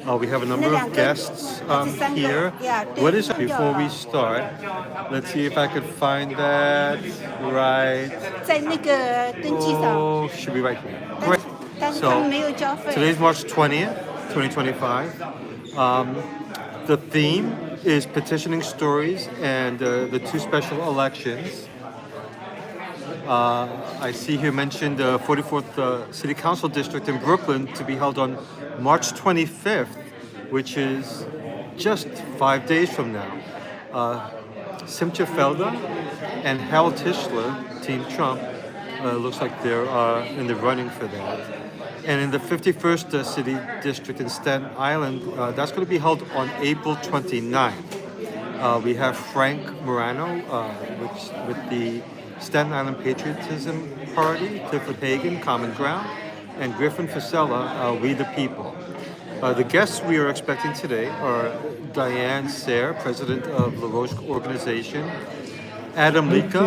We have a number of guests here. What is before we start? Let's see if I could find that right. Oh, should be right here. Great. So today's March 20th, 2025. The theme is petitioning stories and the two special elections. I see here mentioned the 44th City Council District in Brooklyn to be held on March 25th, which is just 5 days from now. Simcha Felda and Hal Tischler, Team Trump, looks like they're in the running for that. And in the 51st City District in Staten Island, that's going to be held on April 29th. We have Frank Morano with the Staten Island Patriotism Party, Clifford Hagan, Common Ground, and Griffin Fasella, We the People. The guests we are expecting today are Diane, Sare, president of LaRouche organization, Adem Lika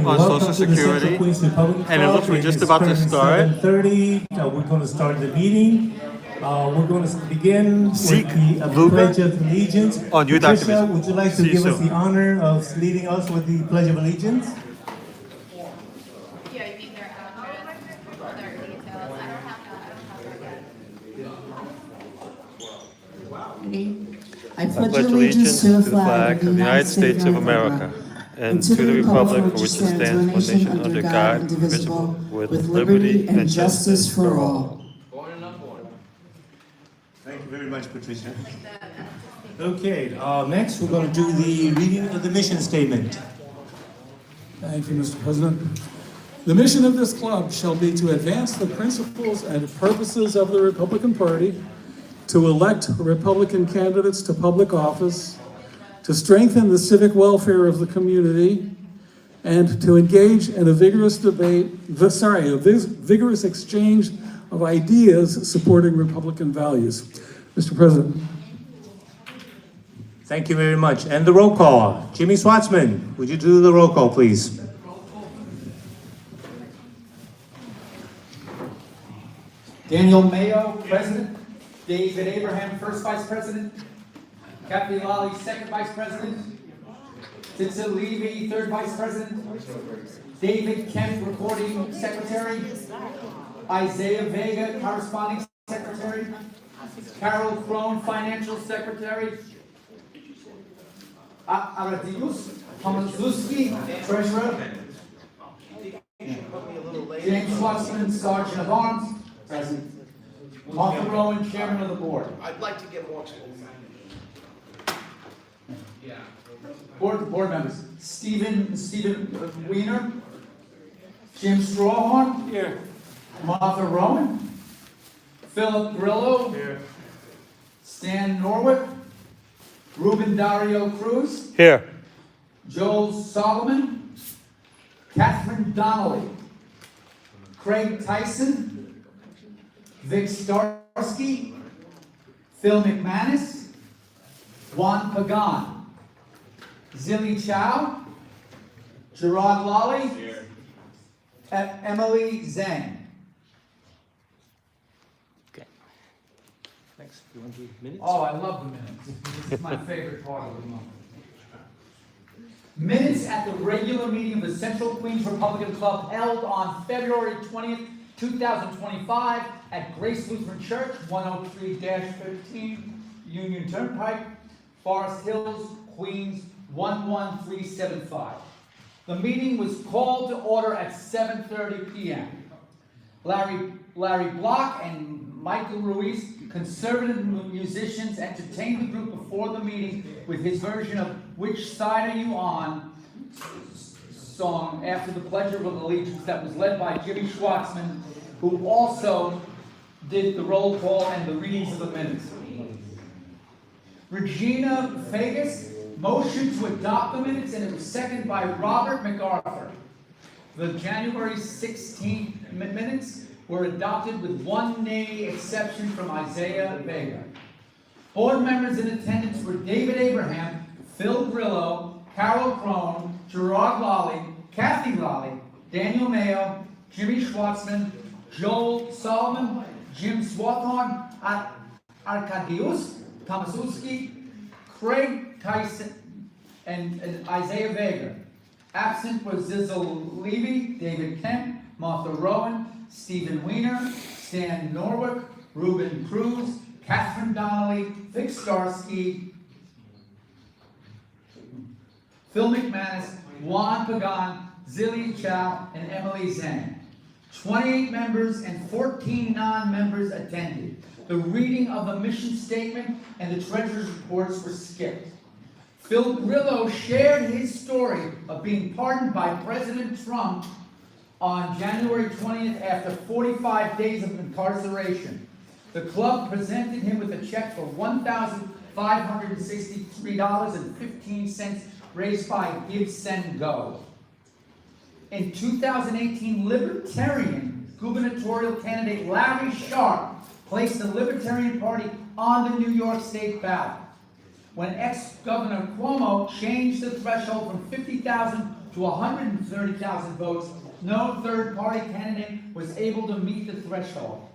on Social Security, and it looks we're just about to start. 7:30. We're going to start the meeting. We're going to begin with the Pledge of Allegiance. On youth Patricia, activism. would you like to give us the honor of leading us with the Pledge of Allegiance? I pledge allegiance to the flag of the United States of America and to the republic for which it stands, one nation under God, indivisible, with liberty and justice for all. Thank you very much, Patricia. Okay, next we're going to do the reading of the mission statement. Thank you, Mr. President. The mission of this club shall be to advance the principles and purposes of the Republican Party, to elect Republican candidates to public office, to strengthen the civic welfare of the community, and to engage in a vigorous vigorous exchange of ideas supporting Republican values. Mr. President. Thank you very much. And the roll call. Jimmy Schwartzman, would you do the roll call, please? Daniel Mayo, President. David Abraham, First Vice President. Kathy Lally, Second Vice President. Zele Levy, Third Vice President. David Kemp, Recording Secretary. Isaiah Vega, Corresponding Secretary. Carol Crone, Financial Secretary. Aradius Hamazowski, Treasurer. James Schwartzman, Sergeant of Arms, Present. Arthur Ronen, Chairman of the Board. I'd like to get more. Board members: Stephen Weiner, Jim Strawhorn, here. Martha Ronen, Philip Grillo, here. Stan Norwood, Ruben Dario Cruz, Here. Joel Solomon, Catherine Donnelly, Craig Tyson, Vic Starsky, Phil McManus, Juan Pagan, Zilly Chow, Gerard Lally, and Emily Zhang. Okay. Thanks. You want to do minutes? Oh, I love the minutes. This is my favorite part of the month. Minutes at the regular meeting of the Central Queens Republican Club held on February 20th, 2025 at Grace Lutheran Church, 103-13 Union Turnpike, Forest Hills, Queens, 11375. The meeting was called to order at 7:30 p.m. Larry Block and Michael Ruiz, conservative musicians, entertained the group before the meeting with his version of "Which Side Are You On?" song after the Pledge of Allegiance that was led by Jimmy Schwartzman, who also did the roll call and the readings of the minutes. Regina Fagus motioned to adopt the minutes, and it was seconded by Robert MacArthur. The January 16th minutes were adopted with one nay exception from Isaiah Vega. Board members in attendance were David Abraham, Phil Grillo, Carol Crone, Gerard Lally, Kathy Lally, Daniel Mayo, Jimmy Schwartzman, Joel Solomon, Jim Swarthorn, Arkadiusz Tomaszewski, Craig Tyson, and Isaiah Vega. Absent was Zele Levy, David Kemp, Martha Rowan, Stephen Weiner, Stan Norwick, Ruben Cruz, Catherine Donnelly, Vic Starsky, Phil McManus, Juan Pagan, Zilli Chow, and Emily Zhang. 28 members and 14 non-members attended. The reading of the mission statement and the treasurer's reports were skipped. Phil Grillo shared his story of being pardoned by President Trump on January 20th after 45 days of incarceration. The club presented him with a check for $1,563.15 raised by Give, Send, Go. In 2018, Libertarian gubernatorial candidate Larry Sharp placed the Libertarian Party on the New York State ballot. When ex-Governor Cuomo changed the threshold from 50,000 to 130,000 votes, no third-party candidate was able to meet the threshold.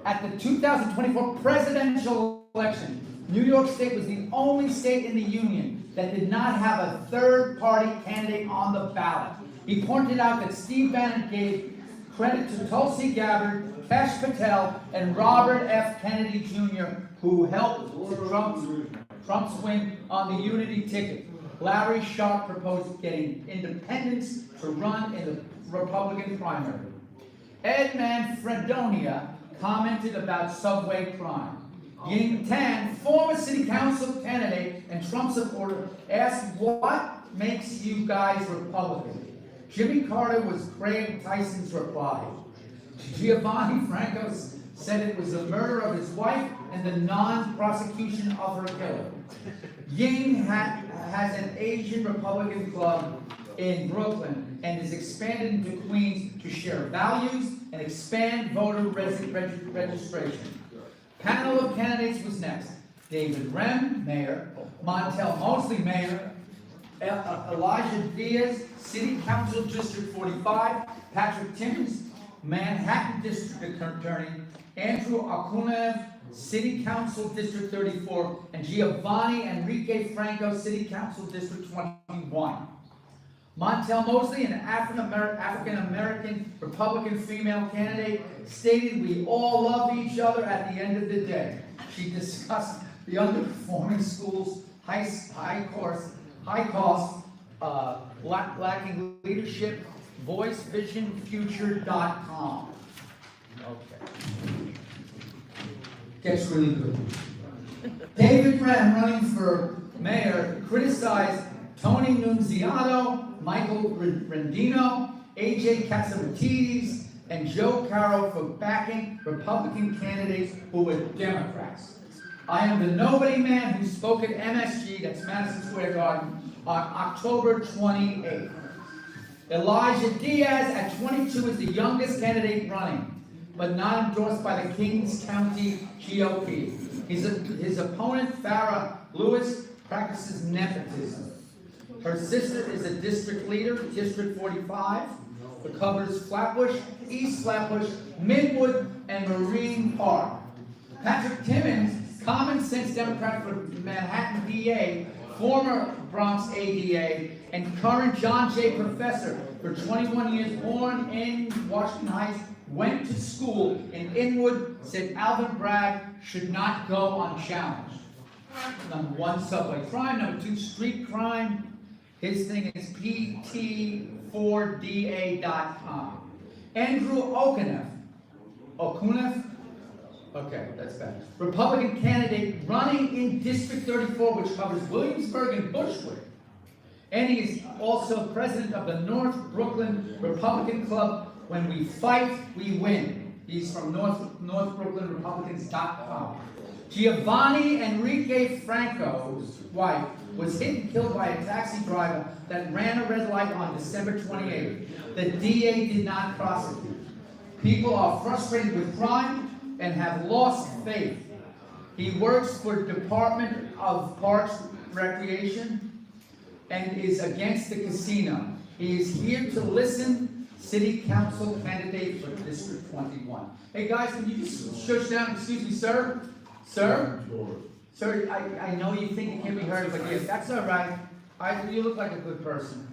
At the 2024 presidential election, New York State was the only state in the union that did not have a third-party candidate on the ballot. He pointed out that Steve Bannon gave credit to Tulsi Gabbard, Kash Patel, and Robert F. Kennedy Jr., who helped Trump's win on the unity ticket. Larry Sharp proposed getting independents to run in the Republican primary. Ed Manfredonia commented about subway crime. Ying Tan, former city council candidate and Trump supporter, asked, "What makes you guys Republican?" Jimmy Carter was Craig Tyson's reply. Giovanni Franco said it was the murder of his wife and the non-prosecution of her killer. Ying has an Asian Republican club in Brooklyn and is expanded into Queens to share values and expand voter registration. Panel of candidates was next. David Rem, mayor. Montel Mosley, mayor. Elijah Diaz, City Council District 45. Patrick Timmons, Manhattan District Attorney. Andrew Akunev, City Council District 34. And Giovanni Enrique Franco, City Council District 21. Montel Mosley, an African-American Republican female candidate, stated, "We all love each other at the end of the day." She discussed the underperforming schools, high cost, lacking leadership, voicevisionfuture.com. Okay. Gets really good. David Rem, running for mayor, criticized Tony Nunziato, Michael Rendino, AJ Katsimatidis, and Joe Carroll for backing Republican candidates who were Democrats. I am the nobody man who spoke at MSG, that's Madison Square Garden, on October 28th. Elijah Diaz, at 22, is the youngest candidate running, but not endorsed by the Kings County GOP. His opponent, Farrah Lewis, practices nepotism. Her sister is a district leader, District 45, that covers Flatbush, East Flatbush, Midwood, and Marine Park. Patrick Timmons, common sense Democrat for Manhattan DA, former Bronx ADA, and current John Jay professor for 21 years, born in Washington Heights, went to school in Inwood, said Alvin Bragg should not go unchallenged. Number 1, subway crime. Number 2, street crime. His thing is pt4da.com. Andrew Okuneff. Okay, that's bad. Republican candidate running in District 34, which covers Williamsburg and Bushwick. And he is also president of the North Brooklyn Republican Club. When we fight, we win. He's from NorthBrooklynRepublicans.com. Giovanni Enrique Franco's wife was hit and killed by a taxi driver that ran a red light on December 28th. The DA did not prosecute. People are frustrated with crime and have lost faith. He works for the Department of Parks Recreation and is against the casino. He is here to listen. City Council candidate for District 21. Hey guys, can you just shush down? Excuse me, sir. Sir? Sir, I know you think it can be heard, but yes, that's all right. You look like a good person.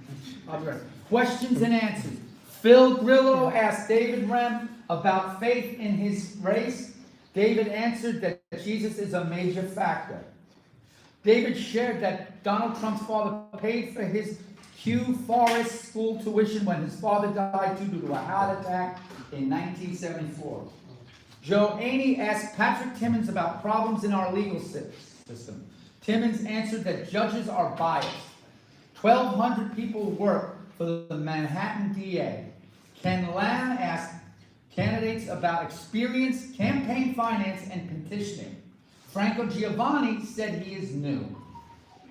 I'll be right. Questions and answers. Phil Grillo asked David Rem about faith in his race. David answered that Jesus is a major factor. David shared that Donald Trump's father paid for his Kew Forest school tuition when his father died due to a heart attack in 1974. Joe Aney asked Patrick Timmons about problems in our legal system. Timmons answered that judges are biased. 1,200 people work for the Manhattan DA. Ken Lamb asked candidates about experience, campaign finance, and petitioning. Franco Giovanni said he is new.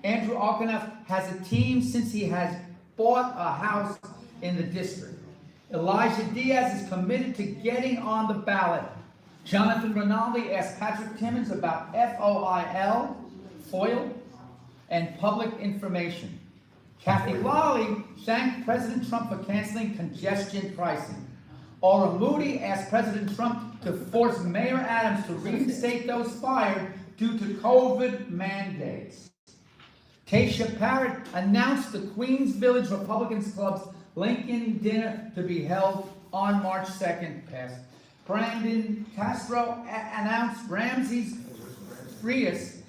Andrew Arkonoff has a team since he has bought a house in the district. Elijah Diaz is committed to getting on the ballot. Jonathan Rinaldi asked Patrick Timmons about FOIL, and public information. Kathy Lally thanked President Trump for canceling congestion pricing. Aura Moody asked President Trump to force Mayor Adams to reinstate those fired due to COVID mandates. Tasha Parrott announced the Queens Village Republicans Club's Lincoln Dinner to be held on March 2nd. Brandon Castro announced Ramses Frias's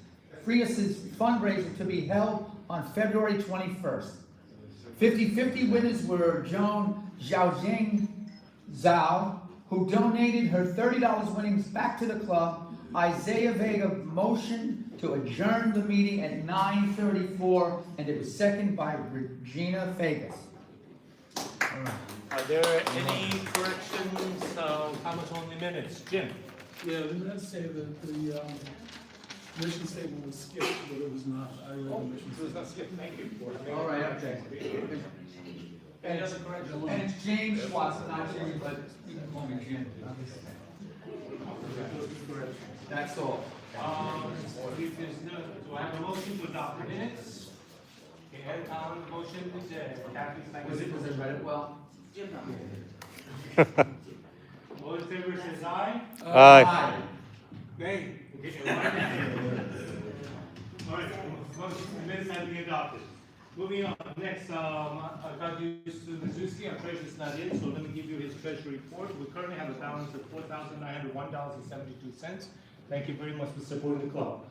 fundraiser to be held on February 21st. 50-50 winners were Joan Zhaojing Zhao, who donated her $30 winnings back to the club. Isaiah Vega motioned to adjourn the meeting at 9:34, and it was seconded by Regina Vegas. Are there any corrections, comments on the minutes? Jim? Yeah, the minutes say that the mission statement was skipped, but it was not. I read the mission It was statement. not skipped, thank you. All right, okay. And it's James Watson, not Jimmy, but you can call me Jim. That's all. If there's no, do I have a motion to adopt the minutes? Okay, motion is Kathy, Was it read it well? All in favor says aye. Aye. Nay. Okay, all right, motion, the minutes have been adopted. Moving on, next, I got used to Mizuski, our treasurer's not in, so let me give you his treasury report. We currently have a balance of $4,901.72. Thank you very much for supporting the club.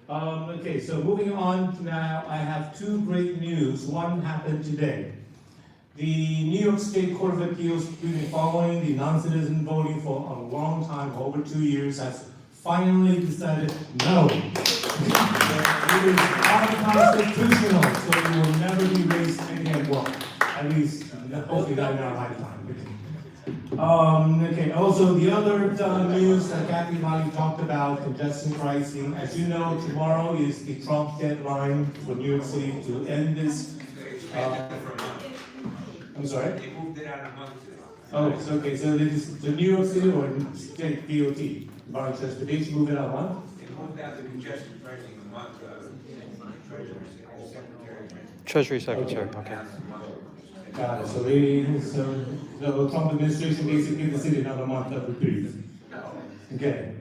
Okay, so moving on now, I have two great news. One happened today. The New York State Court of Appeals, we've been following the non-citizen voting for a long time, over 2 years, has finally decided no. It is unconstitutional, so it will never be raised again. Well, at least, hopefully not in our lifetime. Okay, also the other news that Kathy and I talked about, congestion pricing. As you know, tomorrow is the Trump deadline for New York City to end this. I'm sorry? They moved it out a month ago. Oh, it's okay, so this is the New York City or State DOT, Department of Transportation, move it out a month? They moved out the congestion pricing a month, Treasury Treasury Secretary. Secretary, okay. Got it, so the Trump administration basically gave the city another month of reprieve. Okay.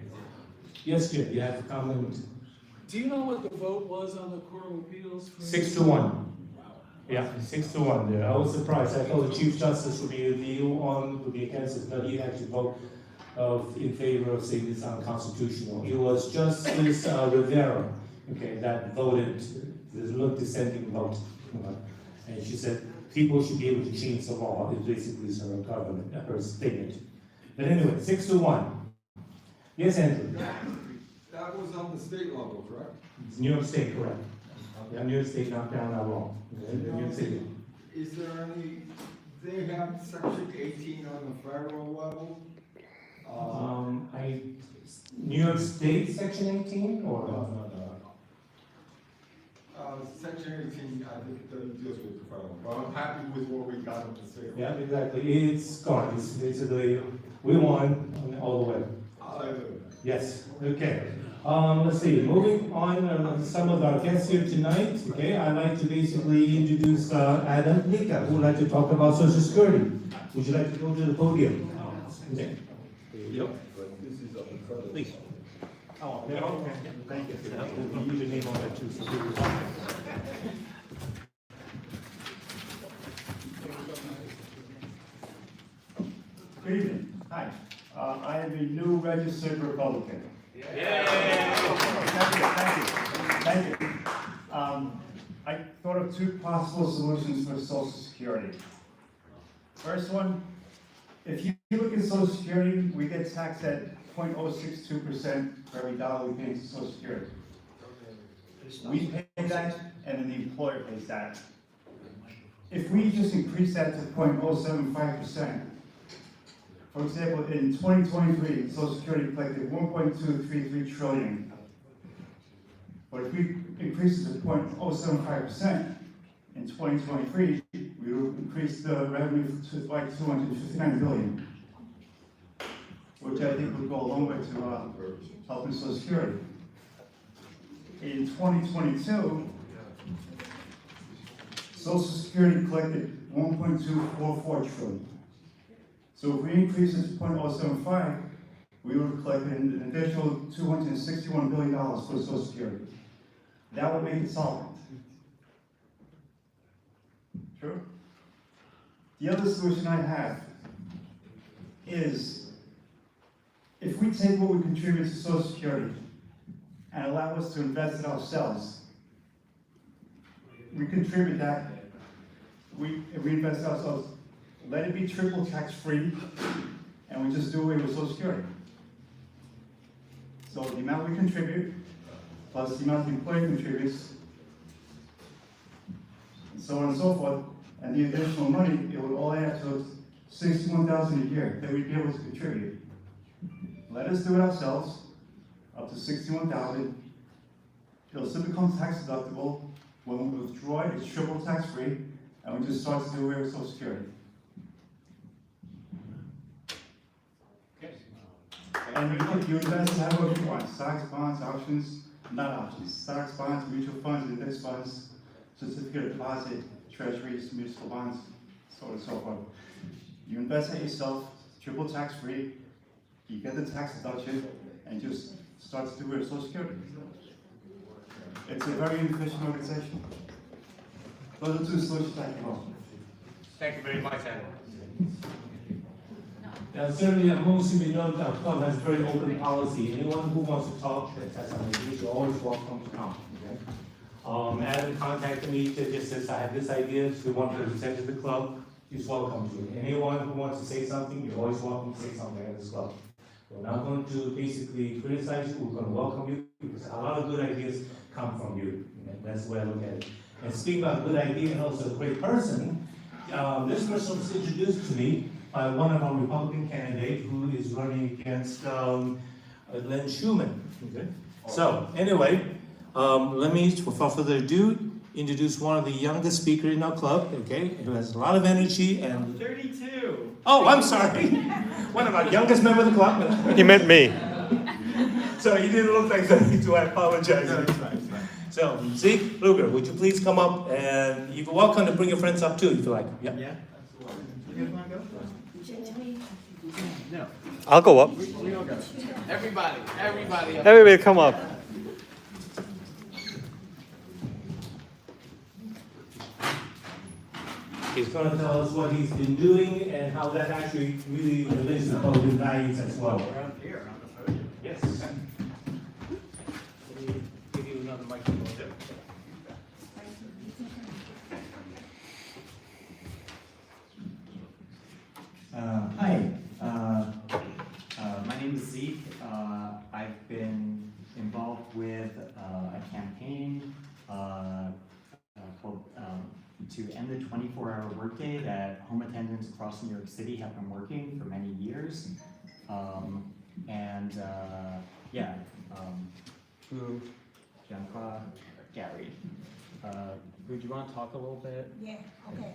Yes, Jim, you have a comment? Do you know what the vote was on the Court of Appeals? 6-1. Yeah, 6-1 there. I was surprised. I thought the Chief Justice would be would be against it, but he actually voted in favor of saying it's unconstitutional. It was Justice Rivera, okay, that voted, the dissenting vote. And she said people should be able to change the law. It basically is her government, her statement. But anyway, 6-1. Yes, Andrew? That was on the state level, correct? It's New York State, correct? Yeah, New York State knocked down that law. New York City. Is there any, they have section 18 on the federal level? New York State, section 18, or? Section 18, I think that deals with the federal, but I'm happy with what we got in the state. Yeah, exactly. It's gone. It's basically, we won all the way. Yes, okay. Let's see, moving on, some of our guests here tonight, okay, I'd like to basically introduce Adem Lika, who would like to talk about Social Security. Would you like to go to the podium? Okay. Yep. Please. Oh, yeah, okay, thank you. We'll use your name on that too, so people. Good evening. Hi. I am a new registered Republican. Thank you. I thought of two possible solutions for Social Security. First one, if you look at Social Security, we get taxed at 0.062% for every dollar we pay into Social Security. We pay that, and then the employer pays that. If we just increase that to 0.075%, for example, in 2023, Social Security collected 1.233 trillion. But if we increase it to 0.075% in 2023, we will increase the revenue to like 259 billion, which I think would go a long way to helping Social Security. In 2022, Social Security collected 1.244 trillion. So if we increase it to 0.075, we would have collected an additional $261 billion for Social Security. That would make it solvent. True? The other solution I have is, if we take what we contribute to Social Security and allow us to invest it ourselves, we contribute that, we invest it ourselves, let it be triple tax-free, and we just do away with Social Security. So the amount we contribute, plus the amount the employer contributes, and so on and so forth, and the additional money, it would all add to $61,000 a year that we'd be able to contribute. Let us do it ourselves, up to $61,000. It'll still become tax deductible. When we withdraw it, it's triple tax-free, and we just start to do away with Social Security. And you invest however you want, stocks, bonds, options, not options, stocks, bonds, mutual funds, index funds, certificate of deposit, treasuries, municipal bonds, so on and so forth. You invest it yourself, triple tax-free, you get the tax deduction, and just start to do it with Social Security. It's a very inefficient organization. Those are two solutions I can offer. Thank you very much, Adem. Now, certainly, most of you know that our club has a very open policy. Anyone who wants to talk, that has something, you're always welcome to come. Okay? Adam contacted me to just says, I have this idea, so we want to present to the club. He's welcome to. Anyone who wants to say something, you're always welcome to say something at this club. We're not going to basically criticize you, we're going to welcome you, because a lot of good ideas come from you. And that's the way I look at it. And speaking about good idea and also a great person, this person was introduced to me by one of our Republican candidates who is running against Len Schumann. Okay. So anyway, let me, without further ado, introduce one of the youngest speakers in our club, okay, who has a lot of energy and... 32. Oh, I'm sorry. One of our youngest members of the club. He meant me. So he didn't look like 32, I apologize. No, it's fine, it's fine. So, Zeke, Lugar, would you please come up, and you're welcome to bring your friends up too, if you like. Yeah. Yeah? You guys wanna go? No. I'll go up. We all go. Everybody. Everybody come up. He's going to tell us what he's been doing and how that actually really relates to Republican values as well. Around here, on the podium. Yes. Let me give you another microphone. Hi, my name is Zeke. I've been involved with a campaign called to end the 24-hour workday that home attendants across New York City have been working for many years. Gary. Would you want to talk a little bit? Yeah, okay.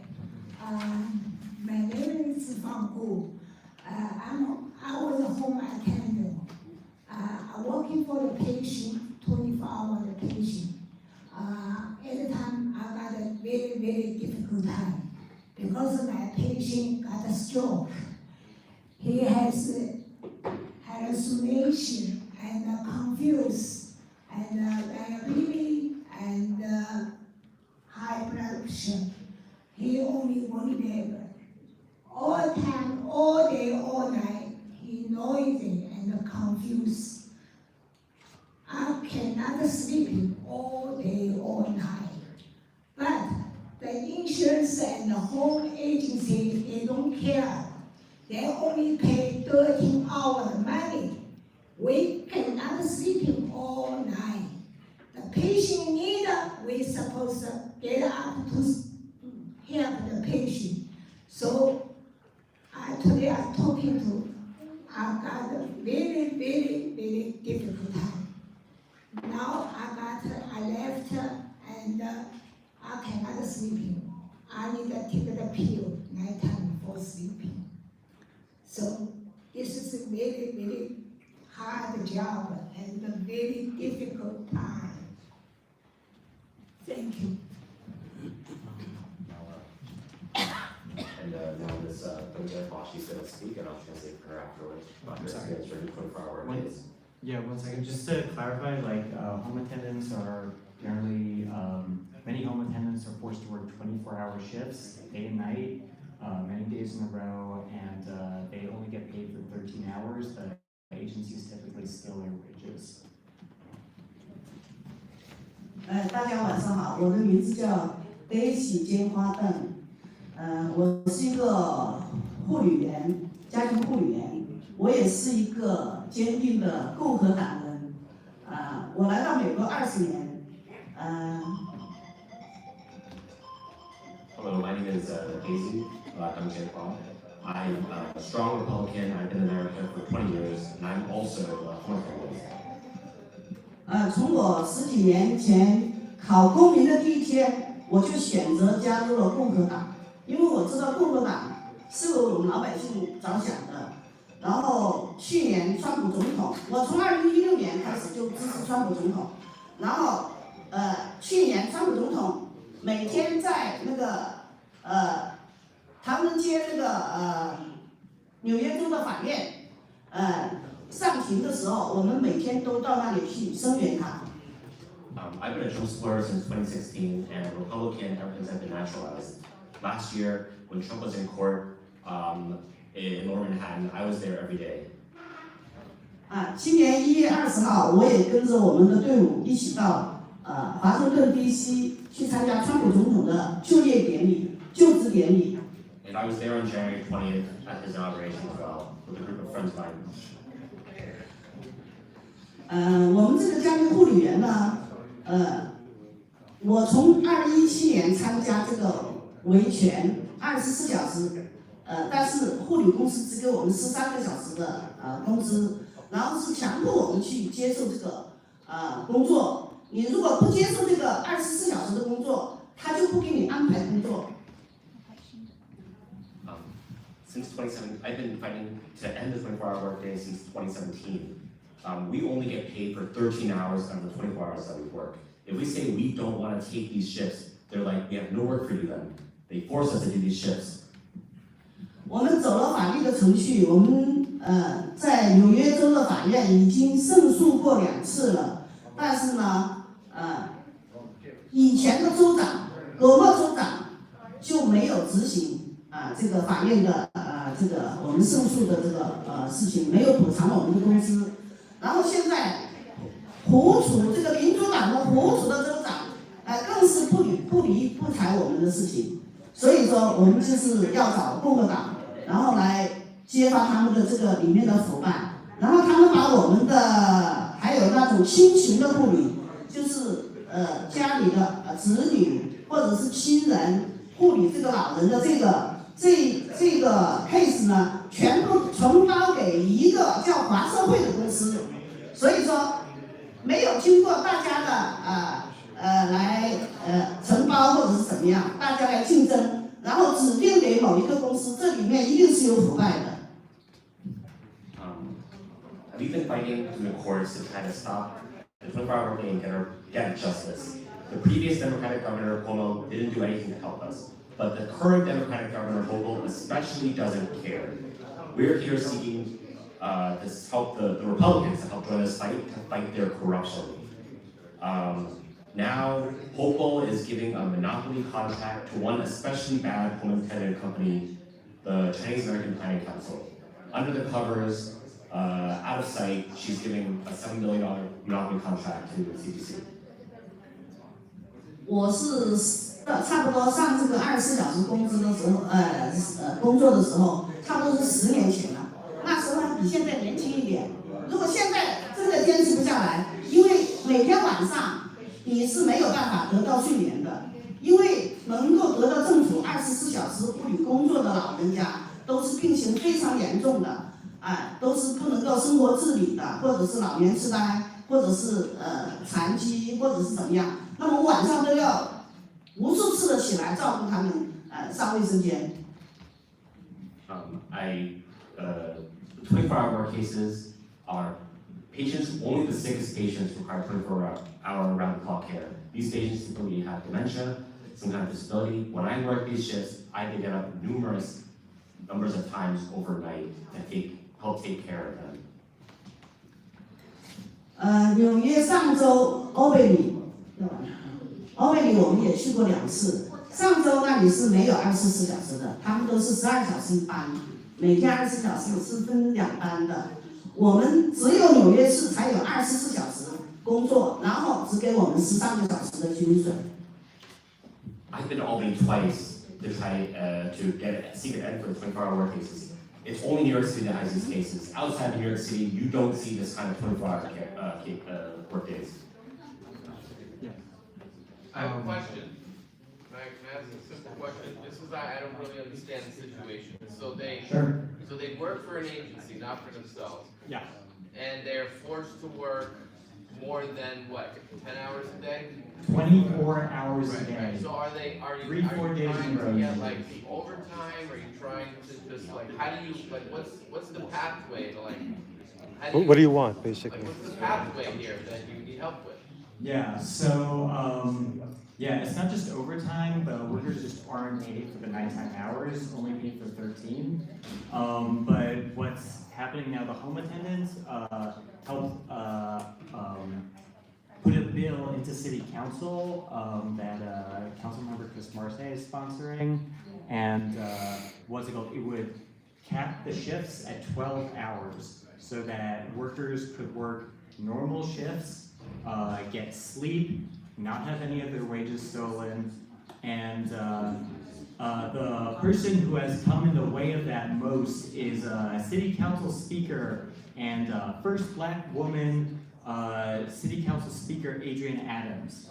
My name is Van Gogh. I was a home attendant. I'm working for the patient, 24-hour the patient. Every time I got a very, very difficult time because my patient got a stroke. He has hallucination and confused patients and the home agency, they don't care. They only pay 13 hours money. We cannot sleep all night. The patient need, we supposed to get up to help the patient. So today I'm talking to, I got a very, very, very difficult time. Now I left and I cannot sleep. I need to take the pill nighttime for sleeping. So this is a very, very hard job and a very difficult time. Thank you. And now this President Bosch, she's going to speak, and I'll translate for her afterwards. About her experience during 24-hour workdays. Yeah, 1 second. Just to clarify, like home attendants are generally, many home attendants are forced to work 24-hour shifts, day and night, many days in a row, and they only get paid for 13 hours. The agencies typically scale their wages. 大家晚上好，我的名字叫Daisy金花邓，我是一个护理员，家庭护理员，我也是一个坚定的共和党人，我来到美国20年，Hello, my name is Daisy Deng. I'm a strong Republican. I've been in America for 20 years, and I'm also a home attendant. 从我10几年前考公民的第一天，我就选择加入了共和党，因为我知道共和党是为我们老百姓着想的。然后去年川普总统，我从2016年开始就支持川普总统，然后去年川普总统每天在那个唐人街那个纽约州的法院上庭的时候，我们每天都到那里去声援他。I've been a Trump supporter since 2016, and Republican ever since I've been naturalized. Last year, when Trump was in court in Lower Manhattan, I was there every day. 今年1月20号，我也跟着我们的队伍一起到华盛顿 DC 去参加川普总统的就职典礼。And I was there on January 20th at his inauguration as well, with a group of friends of mine. 我们这个家庭护理员呢，我从2017年参加这个维权24小时，但是护理公司只给我们13个小时的工资，然后是强迫我们去接受这个工作。你如果不接受这个24小时的工作，他就不给你安排工作。Since 2017, I've been fighting to end the 24-hour workday since 2017. We only get paid for 13 hours out of the 24 hours that we work. If we say we don't want to take these shifts, they're like, we have no work for you then. They force us to do these shifts. 我们走了法律的程序，我们在纽约州的法院已经胜诉过2次了，但是呢，以前的州长葛莫州长就没有执行这个法院的这个我们胜诉的这个事情，没有补偿我们的工资。然后现在胡楚这个民主党的胡楚的州长，更是不睬我们的事情。所以说，我们就是要找共和党，然后来揭发他们的这个里面的腐败。然后他们把我们的还有那种亲情的护理，就是家里的子女或者是亲人护理这个老人的这个 case 呢，全部承包给一个叫华社会的公司，所以说没有经过大家的来承包或者是怎么样，大家来竞争，然后指定给某一个公司，这里面一定是有腐败的。We've been fighting through the courts to try to stop the 24-hour workday and get justice. The previous Democratic governor, Cuomo, didn't do anything to help us. But the current Democratic governor, Hochul, especially doesn't care. We're here seeking to help the Republicans to help join us to fight their corruption. Now, Hochul is giving a monopoly contract to one especially bad home attendant company, the Chinese American Planning Council. Under the covers, out of sight, she's giving a $7 million monopoly contract to the CDC. 我是差不多上这个24小时工资的时候，工作的时候，差不多是10年前了。那时候还比现在年轻一点。如果现在真的坚持不下来，因为每天晚上你是没有办法得到睡眠的，因为能够得到政府24小时不予工作的老人家，都是病情非常严重的，都是不能够生活自理的，或者是老年痴呆，或者是残疾，或者是怎么样。那么我晚上都要无数次的起来照顾他们，上卫生间。24-hour work cases are patients, only the sickest patients require 24-hour round-the-clock care. These patients typically have dementia, some kind of disability. When I work these shifts, I have to get up numerous numbers of times overnight to help take care of them. 纽约上周欧贝里我们也去过2次。上周那里是没有24小时的，他们都是12小时一班，每天24小时是分2班的。我们只有纽约市才有24小时工作，然后只给我们13个小时的薪水。I've been to Albany twice to try to seek an end for 24-hour work cases. It's only New York City that has these cases. Outside of New York City, you don't see this kind of 24-hour work days. I have a question. Can I ask a simple question? This is, I don't really understand the situation. So they work for an agency, not for themselves. Yeah. And they're forced to work more than what, 10 hours a day? 24 hours a day. Right. So are you 3-4 days trying in a row. to get like the overtime? Are you trying to just like, how do you, like, what's the pathway to like, What do you want, basically? like, what's the pathway here that you need help with? Yeah, so, yeah, it's not just overtime, but workers just aren't paid for the nighttime hours, only paid for 13. But what's happening now, the home attendants helped put a bill into city council that council member Kris is sponsoring, and what's it called? It would cap the shifts at 12 hours so that workers could work normal shifts, get sleep, not have any of their wages stolen, and the person who has come in the way of that most is a city council speaker and first black woman city council speaker Adrian Adams.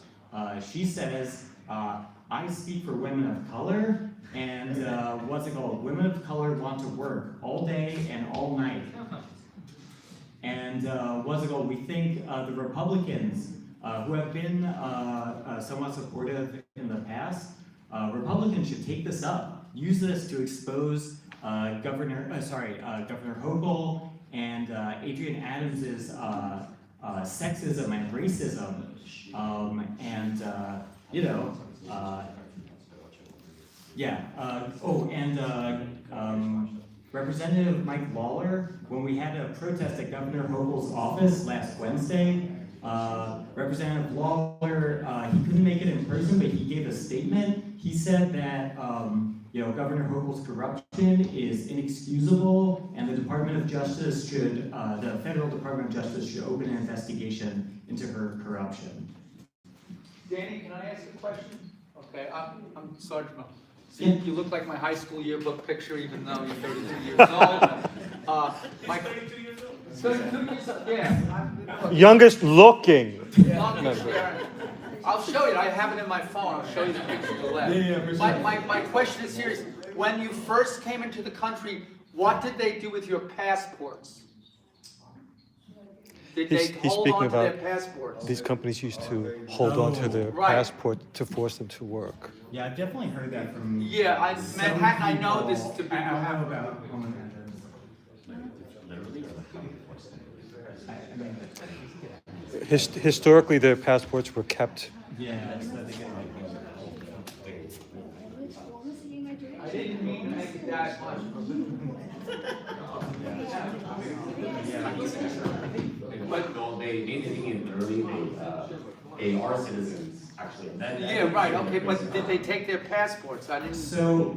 She says, I speak for women of color, and what's it called? Women of color want to work all day and all night. And what's it called? We think the Republicans, who have been somewhat supportive in the past, Republicans should take this up, use this to expose Governor Hochul and Adrian Adams's sexism and racism, Representative Mike Lawler, when we had a protest at Governor Hochul's office last Wednesday, Representative Lawler, he couldn't make it in person, but he gave a statement. He said that Governor Hochul's corruption is inexcusable, and the Department of Justice should, the Federal Department of Justice should open an investigation into her corruption. Danny, can I ask a question? Okay, I'm Sergeant. So you look like my high school yearbook picture, even though you're 32 years old. 32 years old? 32 years old, yeah. Youngest looking. I'll show you. I have it in my phone. I'll show you the picture to the left. My question is serious. When you first came into the country, what did they do with your passports? Did they hold on to their passports? These companies used to hold on to their passport to force them to work. Yeah, I've definitely heard that from. Yeah, Manhattan. I know this to be. I don't know about home attendants. Historically, their passports were kept. Yeah, so they get I didn't mean to make it that much. But no, they made the thing in early, they are citizens, actually. Yeah, right, okay, but did they take their passports? I didn't. So,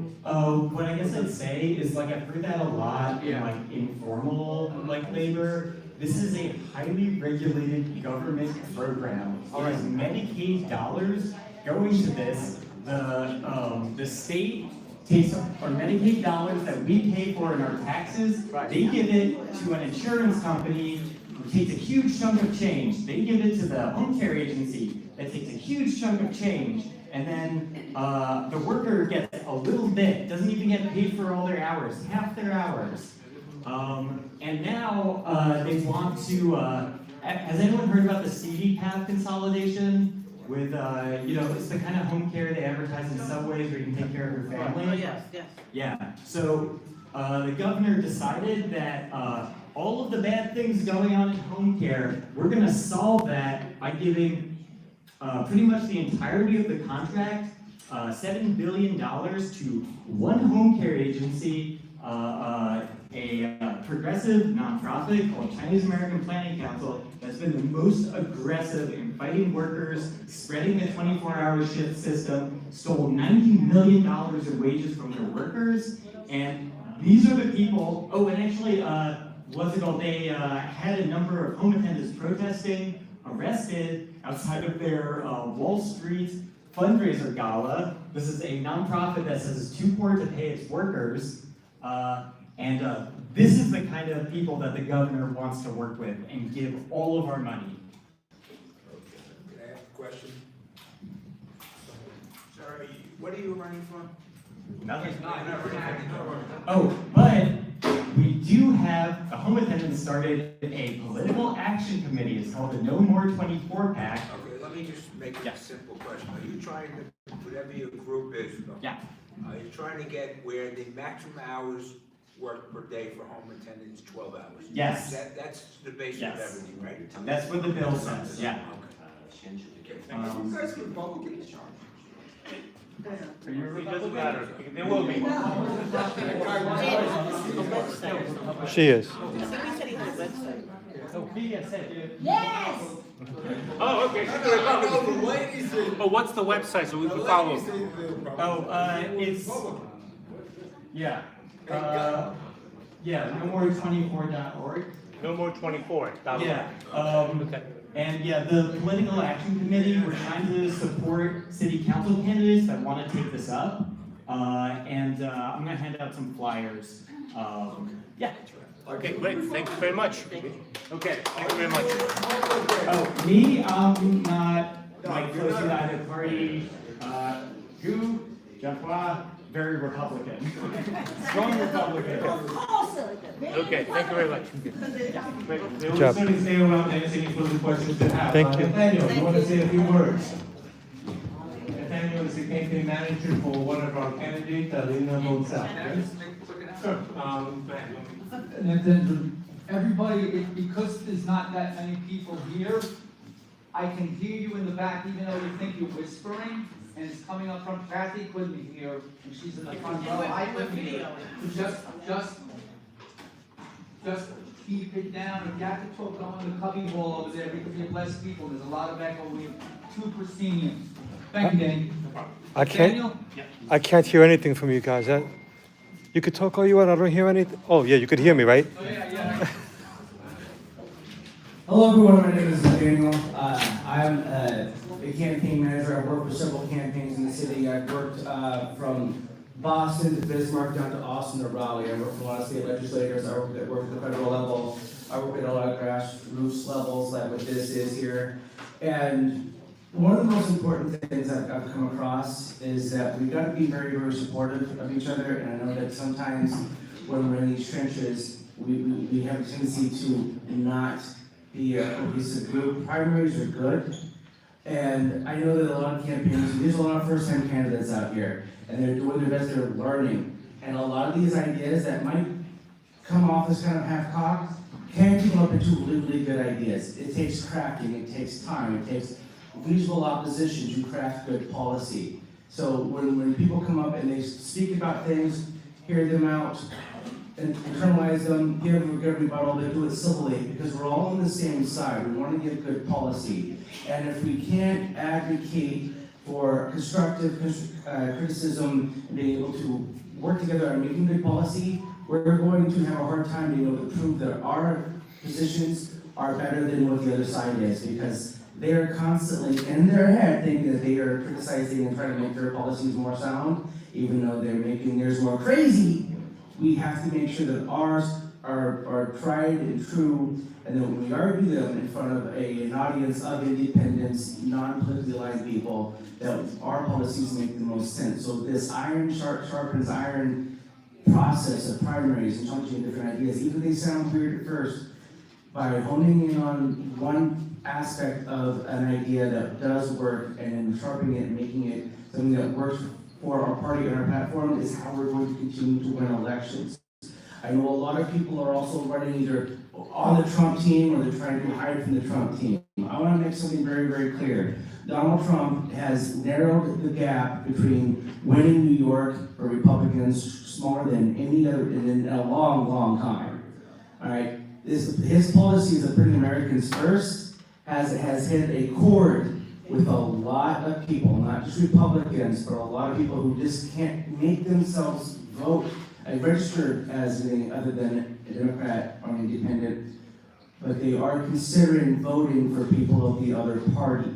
what I guess I'd say is, like, I've heard that a lot in, like, informal, like, labor. This is a highly regulated government program. There's Medicaid dollars going to this. the state takes our Medicaid dollars that we pay for in our taxes, they give it to an insurance company who takes a huge chunk of change. They give it to the home care agency that takes a huge chunk of change, and then the worker gets a little bit, doesn't even get paid for all their hours, half their hours. And now they want to, has anyone heard about the CD path consolidation? With, it's the kind of home care they advertise in subways where you can take care of your family. Oh, yes, yes. Yeah, so the governor decided that all of the bad things going on in home care, we're gonna solve that by giving pretty much the entirety of the contract, $7 billion to one home care agency, a progressive nonprofit called Chinese American Planning Council that's been the most aggressive in fighting workers, spreading the 24-hour shift system, stole $90 million of wages from their workers, and these are the people, oh, and actually, they had a number of home attendants protesting, arrested outside of their Wall Street fundraiser gala. This is a nonprofit that says it's too poor to pay its workers. This is the kind of people that the governor wants to work with and give all of our money. Can I ask a question? Sorry, what are you running for? Nothing. No. Oh, but we do have, the home attendants started a political action committee. It's called the No More 24 PAC. Okay, let me just make a simple question. Are you trying to, whatever your group is, are you trying to get where the maximum hours work per day for home attendants 12 hours? Yes. That's the basis of everything, right? That's what the bill says, yeah. You guys are Republicans? It doesn't matter, there will be. She is. Yes! Oh, okay. Oh, what's the website so we can follow? It's, yeah. nomore24.org. No more 24. Yeah. Okay. And yeah, the political action committee, we're trying to support city council candidates that want to take this up. I'm gonna hand out some flyers. Yeah. Okay, great. Thank you very much. Okay, thank you very much. Oh, me, I'm not like close to either party. Jean-François, very Republican. Strong Republican. Okay, thank you very much. They will certainly stay around and answer any further questions you have. Thank you. Nathaniel, you want to say a few words? Nathaniel is the campaign manager for one of our candidates, Alina, Bonsell. Sure. Everybody, because there's not that many people here, I can hear you in the back even though you think you're whispering, and it's coming up from Kathy couldn't hear, and she's in the front row, I couldn't hear. Just keep it down. If you have to talk, go in the cubby hall over there because we have less people. There's a lot of echo. We have 2 prosceniums. Thank you, Danny. I can't hear anything from you guys. You could talk all you want. I don't hear anything. Oh yeah, you could hear me, right? Oh, yeah. Hello everyone, my name is Daniel. I'm a campaign manager. I work for several campaigns in the city. I've worked from Boston to Bismarck down to Austin to Raleigh. I work for a lot of state legislators. I work at the federal level. I work at a lot of grassroots levels, like what this is here. And one of the most important things I've come across is that we've got to be very, very supportive of each other. And I know that sometimes when we're in these trenches, we have a tendency to not be a cohesive group. Primaries are good. And I know that a lot of campaigns, there's a lot of first-time candidates out here, and they're doing their best, they're learning. And a lot of these ideas that might come off as kind of half-cocked can come up into really, really good ideas. It takes crafting, it takes time, it takes reasonable opposition to craft good policy. So when people come up and they speak about things, hear them out, and internalize them, give a good rebuttal, they do it civilly, because we're all on the same side. We want to give good policy. And if we can't advocate for constructive criticism and being able to work together on making good policy, we're going to have a hard time being able to prove that our positions are better than what the other side is, because they are constantly in their head thinking that they are criticizing and trying to make their policies more sound, even though they're making theirs more crazy. We have to make sure that ours are tried and true, and that when we argue them in front of an audience of independents, non-politically aligned people, that our policies make the most sense. So this iron sharpens iron process of primaries and challenging different ideas, even if they sound weird at first, by honing in on one aspect of an idea that does work and then sharpening it and making it something that works for our party and our platform is how we're going to continue to win elections. I know a lot of people are also running either on the Trump team or they're trying to hide from the Trump team. I want to make something very, very clear. Donald Trump has narrowed the gap between winning New York for Republicans smaller than any other in a long, long time. All right, his policies of putting Americans first has hit a chord with a lot of people, not just Republicans, but a lot of people who just can't make themselves vote. I registered as anything other than a Democrat or an independent, but they are considering voting for people of the other party.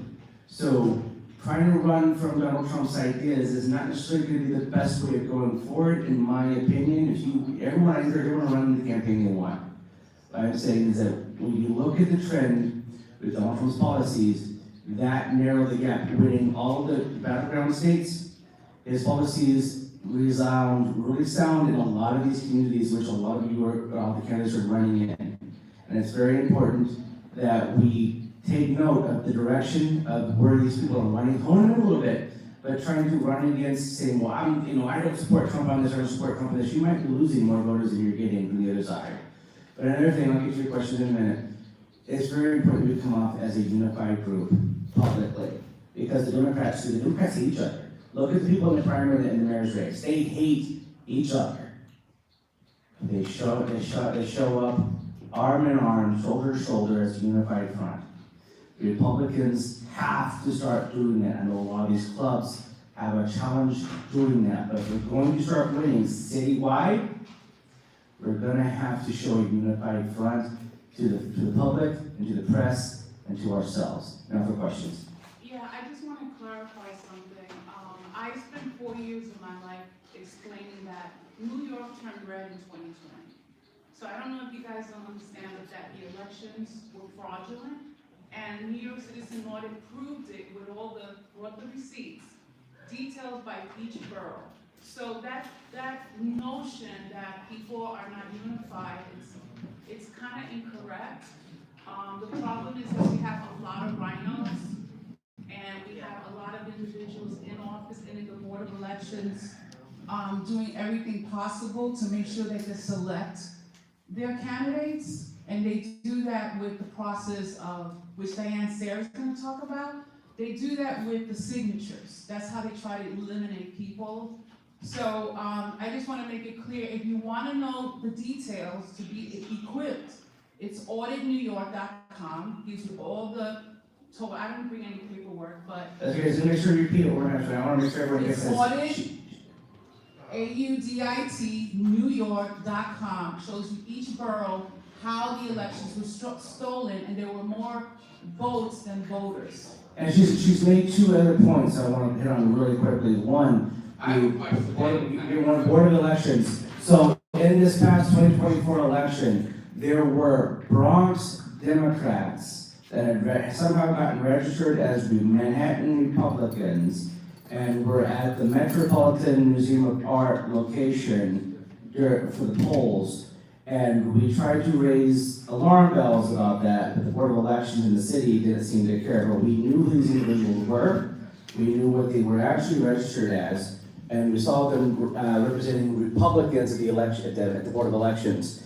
So trying to run from Donald Trump's ideas is not necessarily going to be the best way of going forward, in my opinion. Everyone running the campaign they want. What I'm saying is that when you look at the trend with Donald Trump's policies, that narrowed the gap. Winning all the battleground states, his policies really sound in a lot of these communities, which a lot of you are, the candidates are running in. And it's very important that we take note of the direction of where these people are running, hone in a little bit, but trying to run against saying, well, I don't support Trump on this, I don't support Trump on this. You might be losing more voters than you're getting from the other side. But another thing, I'll get to your question in a minute. It's very important to come off as a unified group publicly, because the Democrats hate each other. Look at the people in the primary and the mayor's race. They hate each other. They show up arm in arm, shoulder to shoulder as a unified front. The Republicans have to start doing that. I know a lot of these clubs have a challenge doing that, but if we're going to start winning citywide, we're going to have to show a unified front to the public and to the press and to ourselves. Now for questions. Yeah, I just want to clarify something. I spent 4 years of my life explaining that New York turned red in 2020. So I don't know if you guys don't understand that the elections were fraudulent, and New York Citizen Audit proved it with brought the receipts, detailed by each borough. So that notion that people are not unified, it's kind of incorrect. The problem is that we have a lot of rhinos, and we have a lot of individuals in office and in the Board of Elections doing everything possible to make sure they can select their candidates, and they do that with the process of, which Diane Sare is going to talk about. They do that with the signatures. That's how they try to eliminate people. So I just want to make it clear, if you want to know the details to be equipped, it's auditnewyork.com. Gives you all the total. I didn't bring any paperwork, but Okay, so make sure you repeat it. I want to make sure everyone gets it's this. audit, AUDIT, newyork.com. Shows you each borough how the elections were stolen, and there were more votes than voters. And she's made two other points I want to hit on really quickly. One, the Board of Elections. So in this past 2024 election, there were Bronx Democrats that had somehow gotten registered as Manhattan Republicans and were at the Metropolitan Museum of Art location for the polls. And we tried to raise alarm bells about that, but the Board of Elections in the city didn't seem to care. But we knew who these individuals were, we knew what they were actually registered as, and we saw them representing Republicans at the election at the Board of Elections.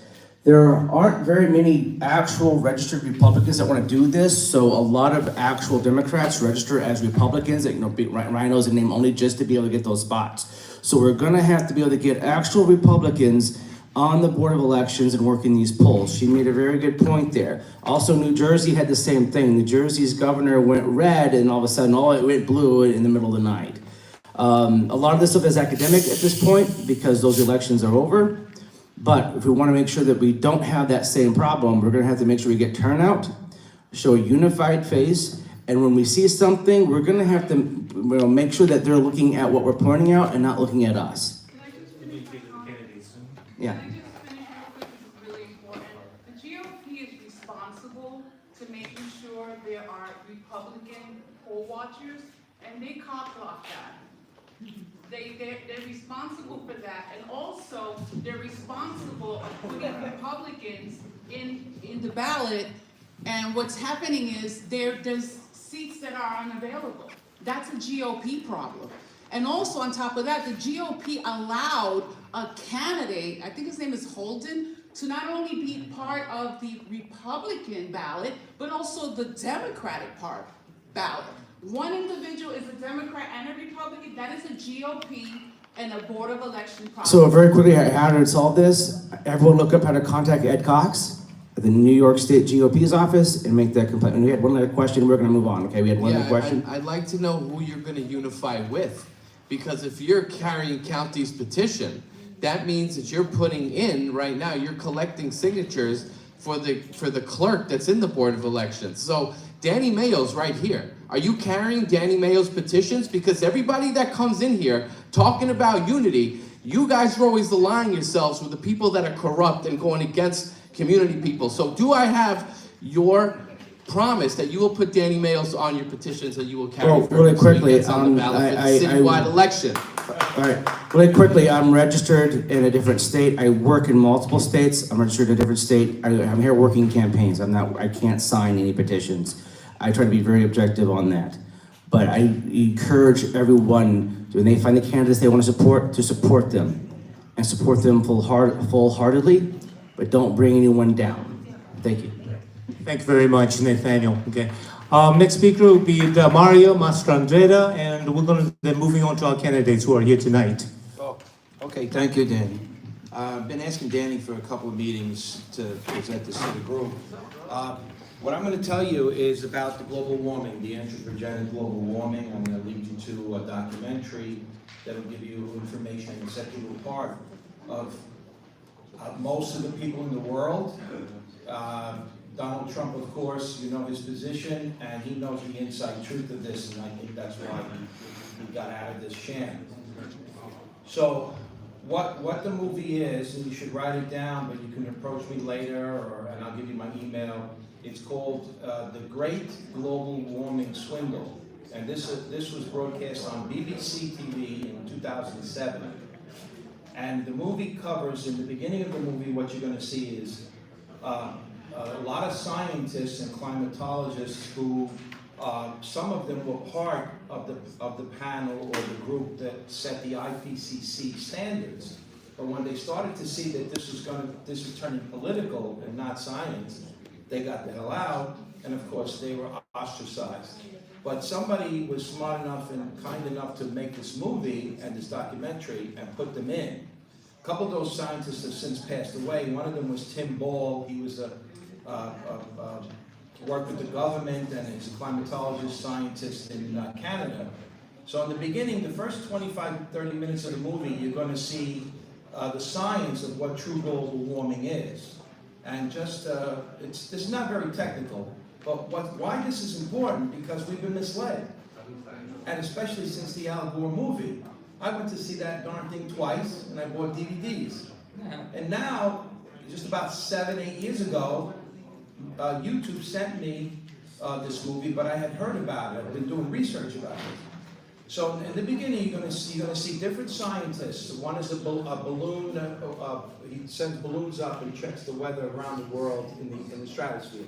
There aren't very many actual registered Republicans that want to do this, so a lot of actual Democrats register as Republicans, that, rhinos in name only, just to be able to get those spots. So we're going to have to be able to get actual Republicans on the Board of Elections and working these polls. She made a very good point there. Also, New Jersey had the same thing. New Jersey's governor went red, and all of a sudden, it went blue in the middle of the night. A lot of this stuff is academic at this point because those elections are over. But if we want to make sure that we don't have that same problem, we're going to have to make sure we get turnout, show a unified face, And when we see something, we're gonna have to make sure that they're looking at what we're pointing out and not looking at us. Yeah. Can I just finish real quick? This is really important. The GOP is responsible to making sure there are Republican poll watchers, and they cop-block that. They're responsible for that, and also they're responsible of putting Republicans in the ballot. And what's happening is there's seats that are unavailable. That's a GOP problem. And also on top of that, the GOP allowed a candidate, I think his name is Walden, to not only be part of the Republican ballot, but also the Democratic ballot. One individual is a Democrat and a Republican. That is a GOP and a Board of Election problem. So very quickly, how to solve this? Everyone look up how to contact Ed Cox at the New York State GOP's office and make that complaint. And we had one other question. We're going to move on. Okay, we had one other question. I'd like to know who you're going to unify with, because if you're carrying county's petition, that means that you're putting in right now. You're collecting signatures for the clerk that's in the Board of Elections. So Danny Mayo's right here. Are you carrying Danny Mayo's petitions? Because everybody that comes in here talking about unity, you guys are always aligning yourselves with the people that are corrupt and going against community people. So do I have your promise that you will put Danny Mayo's on your petitions that you will carry really quickly, on the ballot for the citywide election? All right, really quickly, I'm registered in a different state. I work in multiple states. I'm registered in a different state. I'm here working campaigns. I can't sign any petitions. I try to be very objective on that. But I encourage everyone, when they find the candidates they want to support them. And support them full-heartedly, but don't bring anyone down. Thank you. Thank you very much, Nathaniel. Okay. Next speaker will be Mario Mastrandrea, and we're going to then moving on to our candidates who are here tonight. Oh, okay, thank you, Danny. I've been asking Danny for a couple of meetings to present this to the group. What I'm going to tell you is about the global warming, the anthropogenic global warming. I'm going to lead you to a documentary that will give you information and set you apart of most of the people in the world. Donald Trump, of course, you know his position, and he knows the inside truth of this, and I think that's why he got out of this sham. So, what the movie is, and you should write it down, but you can approach me later, and I'll give you my email. It's called The Great Global Warming Swindle, and this was broadcast on BBC TV in 2007. And the movie covers, in the beginning of the movie, what you're going to see is a lot of scientists and climatologists who, some of them were part of the panel or the group that set the IPCC standards. But when they started to see that this was turning political and not science, they got the hell out, and of course they were ostracized. But somebody was smart enough and kind enough to make this movie and this documentary and put them in. A couple of those scientists have since passed away. One of them was Tim Ball. He was worked with the government and is a climatologist scientist in Canada. So in the beginning, the first 25, 30 minutes of the movie, you're going to see the science of what true global warming is. And just, this is not very technical, but why this is important, because we've been misled. And especially since the Al Gore movie. I went to see that darn thing twice, and I bought DVDs. And now, just about 7, 8 years ago, YouTube sent me this movie, but I had heard about it. I've been doing research about it. So in the beginning, you're going to see different scientists. One is a balloon. He sends balloons up and checks the weather around the world in the stratosphere.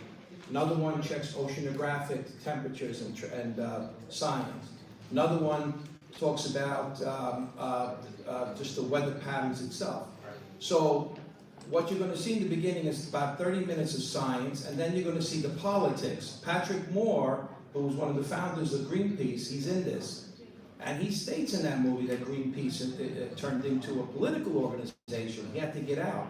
Another one checks oceanographic temperatures and science. Another one talks about just the weather patterns itself. So what you're going to see in the beginning is about 30 minutes of science, and then you're going to see the politics. Patrick Moore, who was one of the founders of Greenpeace, he's in this. And he states in that movie that Greenpeace turned into a political organization. He had to get out,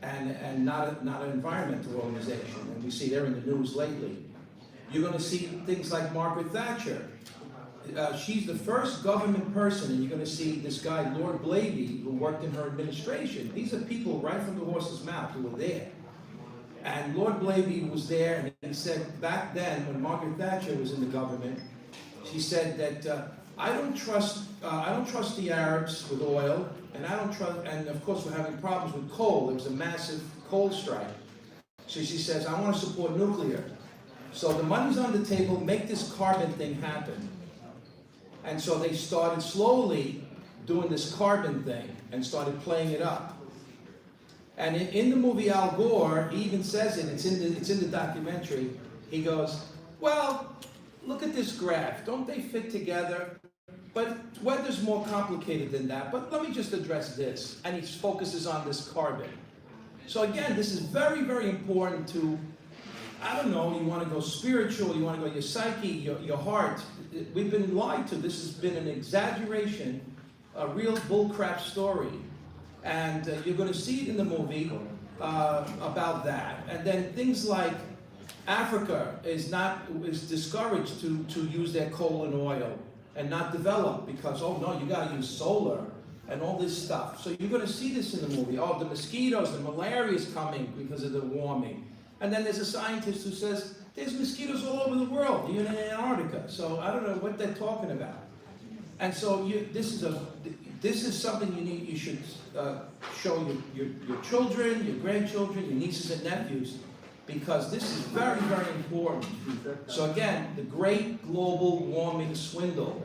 and not an environmental organization. And we see they're in the news lately. You're going to see things like Margaret Thatcher. She's the first government person, and you're going to see this guy, Lord Blavey, who worked in her administration. These are people right from the horse's mouth who were there. And Lord Blaby was there, and he said back then, when Margaret Thatcher was in the government, she said that I don't trust the Arabs with oil, and I don't trust, and of course we're having problems with coal. There was a massive coal strike. So she says, I want to support nuclear. So the money's on the table, make this carbon thing happen. And so they started slowly doing this carbon thing and started playing it up. And in the movie Al Gore, he even says it, it's in the documentary, he goes, well, look at this graph, don't they fit together? But weather's more complicated than that, but let me just address this. And he focuses on this carbon. So again, this is very, very important to, I don't know, you want to go spiritual, you want to go your psyche, your heart. We've been lied to. This has been an exaggeration, a real bullcrap story. And you're going to see it in the movie about that. And then things like Africa is discouraged to use their coal and oil and not develop because, oh no, you got to use solar and all this stuff. So you're going to see this in the movie. Oh, the mosquitoes, the malaria is coming because of the warming. And then there's a scientist who says, there's mosquitoes all over the world, even in Antarctica. So I don't know what they're talking about. And so this is something you should show your children, your grandchildren, your nieces and nephews, because this is very, very important. So again, the great global warming swindle.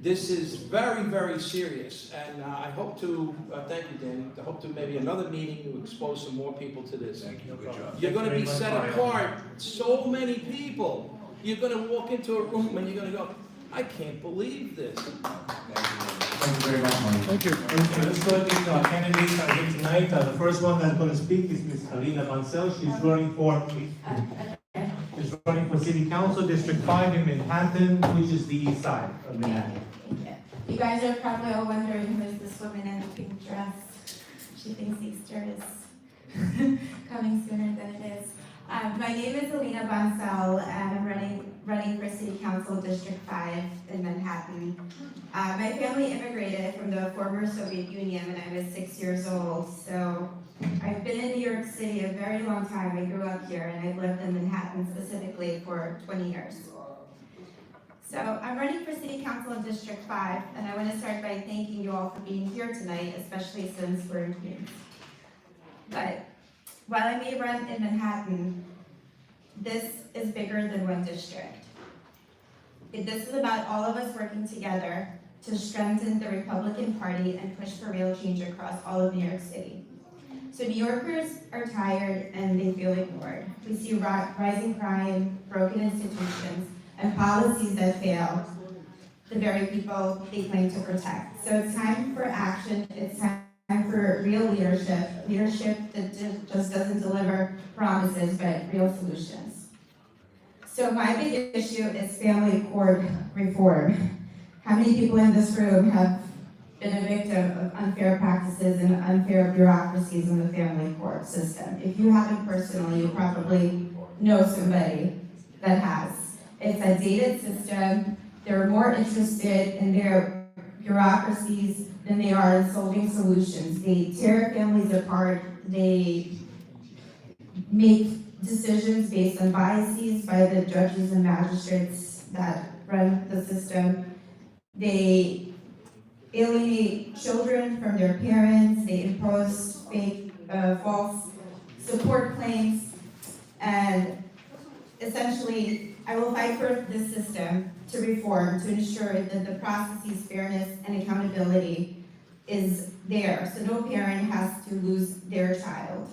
This is very, very serious, and I hope to, thank you, Danny, I hope to maybe another meeting to expose some more people to this. Thank you. Good job. You're going to be set apart, so many people. You're going to walk into a room and you're going to go, I can't believe this. Thank you very much, Mario. Thank you. Okay, let's go to our candidates here tonight. The first one that's going to speak is Ms. Alina Bonsell. She's running for City Council, District 5 in Manhattan, which is the east side of Manhattan. You guys are probably all wondering who's this woman in the pink dress. She thinks Easter is coming sooner than it is. My name is Alina Bonsell, and I'm running for City Council District 5 in Manhattan. My family immigrated from the former Soviet Union when I was 6 years old, so I've been in New York City a very long time. I grew up here, and I've lived in Manhattan specifically for 20 years. So I'm running for City Council in District 5, and I want to start by thanking you all for being here tonight, especially since we're in Queens. But while I may run in Manhattan, this is bigger than one district. This is about all of us working together to strengthen the Republican Party and push for real change across all of New York City. So New Yorkers are tired and they feel ignored. We see rising crime, broken institutions, and policies that fail the very people they claim to protect. So it's time for action. It's time for real leadership that just doesn't deliver promises, but real solutions. So my big issue is family court reform. How many people in this room have been a victim of unfair practices and unfair bureaucracies in the family court system? If you haven't personally, you probably know somebody that has. It's a dated system. They're more interested in their bureaucracies than they are in solving solutions. They tear families apart. They make decisions based on biases by the judges and magistrates that run the system. They alienate children from their parents. They impose fake, false support claims. And essentially, I will fight for this system to reform, to ensure that the processes, fairness, and accountability is there, so no parent has to lose their child.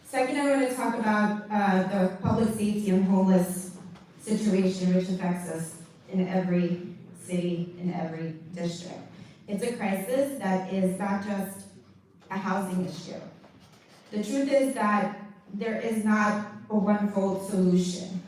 Second, I want to talk about the public safety and homeless situation, which affects us in every city, in every district. It's a crisis that is not just a housing issue. The truth is that there is not a one-fold solution.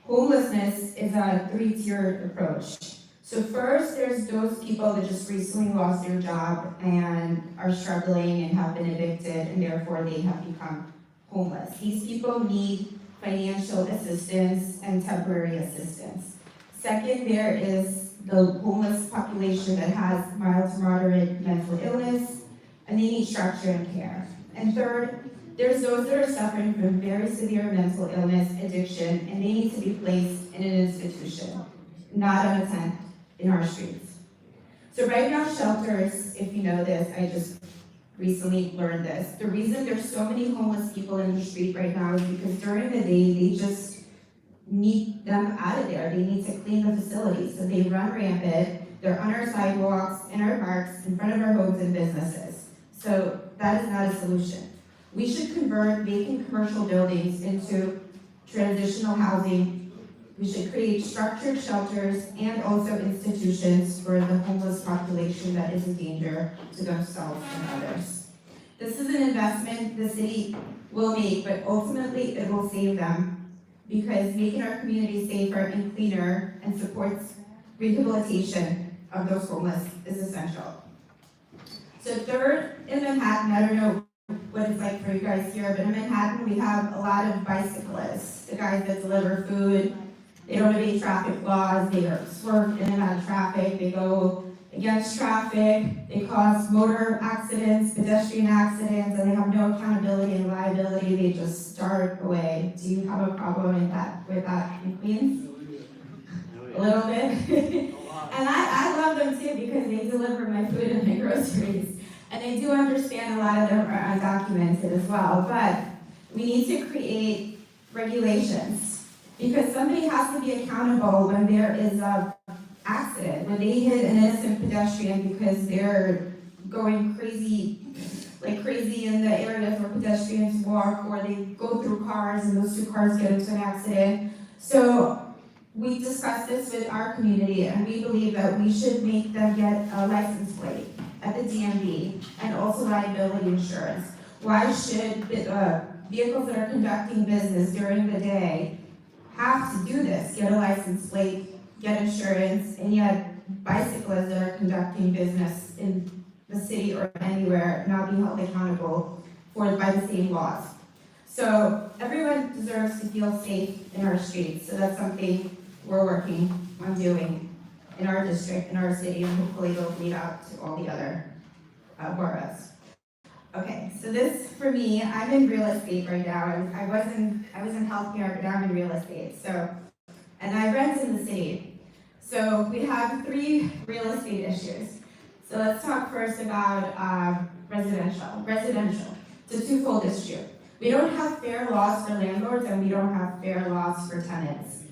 Homelessness is a three-tiered approach. So first, there's those people that just recently lost their job and are struggling and have been evicted, and therefore they have become homeless. These people need financial assistance and temporary assistance. Second, there is the homeless population that has mild to moderate mental illness, and they need structure and care. And third, There's those that are suffering from very severe mental illness, addiction, and they need to be placed in an institution, not on a tent in our streets. So right now, shelters, if you know this, I just recently learned this. The reason there's so many homeless people in the street right now is because during the day, they just need them out of there. They need to clean the facilities. So they run rampant. They're on our sidewalks, in our parks, in front of our homes and businesses. So that is not a solution. We should convert vacant commercial buildings into transitional housing. We should create structured shelters and also institutions for the homeless population that is in danger to themselves and others. This is an investment the city will make, but ultimately it will save them because making our community safer and cleaner and supports rehabilitation of those homeless is essential. So third, in Manhattan, I don't know what it's like for you guys here, but in Manhattan we have a lot of bicyclists, the guys that deliver food. They don't have any traffic laws, they are swerved in and out of traffic, they go against traffic, they cause motor accidents, pedestrian accidents, and they have no accountability and liability, they just start away. Do you have a problem with that in Queens? A little bit? And I love them too because they deliver my food and my groceries. And I do understand a lot of them are undocumented as well, but we need to create regulations because somebody has to be accountable when there is an accident, when they hit an innocent pedestrian because they're going crazy, like crazy in the areas where pedestrians walk, or they go through cars and those two cars get into an accident. So we discussed this with our community and we believe that we should make them get a license plate at the DMV and also liability insurance. Why should vehicles that are conducting business during the day have to do this, get a license plate, get insurance, and yet bicyclists that are conducting business in the city or anywhere not be held accountable by the same laws. So everyone deserves to feel safe in our streets, so that's something we're working on doing in our district, in our city, and hopefully it'll lead out to all the other boroughs. Okay, so this, for me, I'm in real estate right now. I was in healthcare, but now I'm in real estate. So, and I rent in the city. So we have 3 real estate issues. So let's talk first about residential. Residential, it's a twofold issue. We don't have fair laws for landlords and we don't have fair laws for tenants.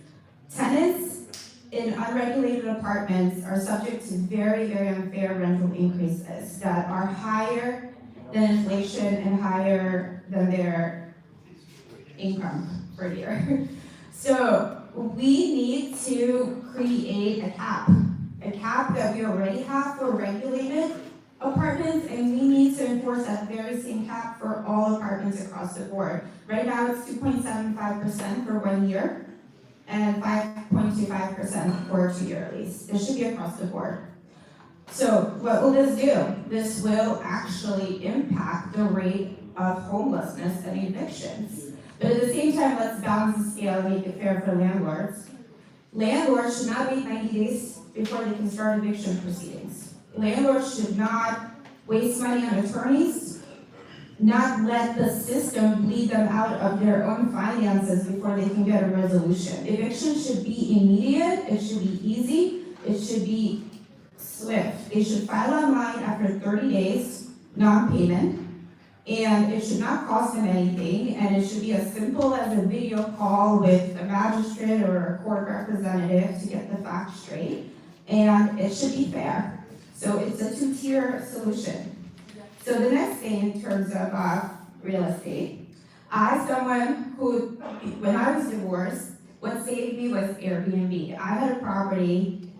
Tenants in unregulated apartments are subject to very, very unfair rental increases that are higher than inflation and higher than their income per year. So we need to create a cap that we already have for regulated apartments, and we need to enforce that very same cap for all apartments across the board. Right now it's 2.75% for 1 year and 5.25% for a 2-year lease. This should be across the board. So what will this do? This will actually impact the rate of homelessness and evictions. But at the same time, let's balance the scale and make it fair for landlords. Landlords should not wait 90 days before they can start eviction proceedings. Landlords should not waste money on attorneys, not let the system bleed them out of their own finances before they can get a resolution. Eviction should be immediate, it should be easy, it should be swift. They should file online after 30 days, non-payment, and it should not cost them anything, and it should be as simple as a video call with a magistrate or a court representative to get the facts straight, and it should be fair. So it's a 2-tier solution. So the next thing in terms of real estate, someone who, when I was divorced, what saved me was Airbnb. I had a property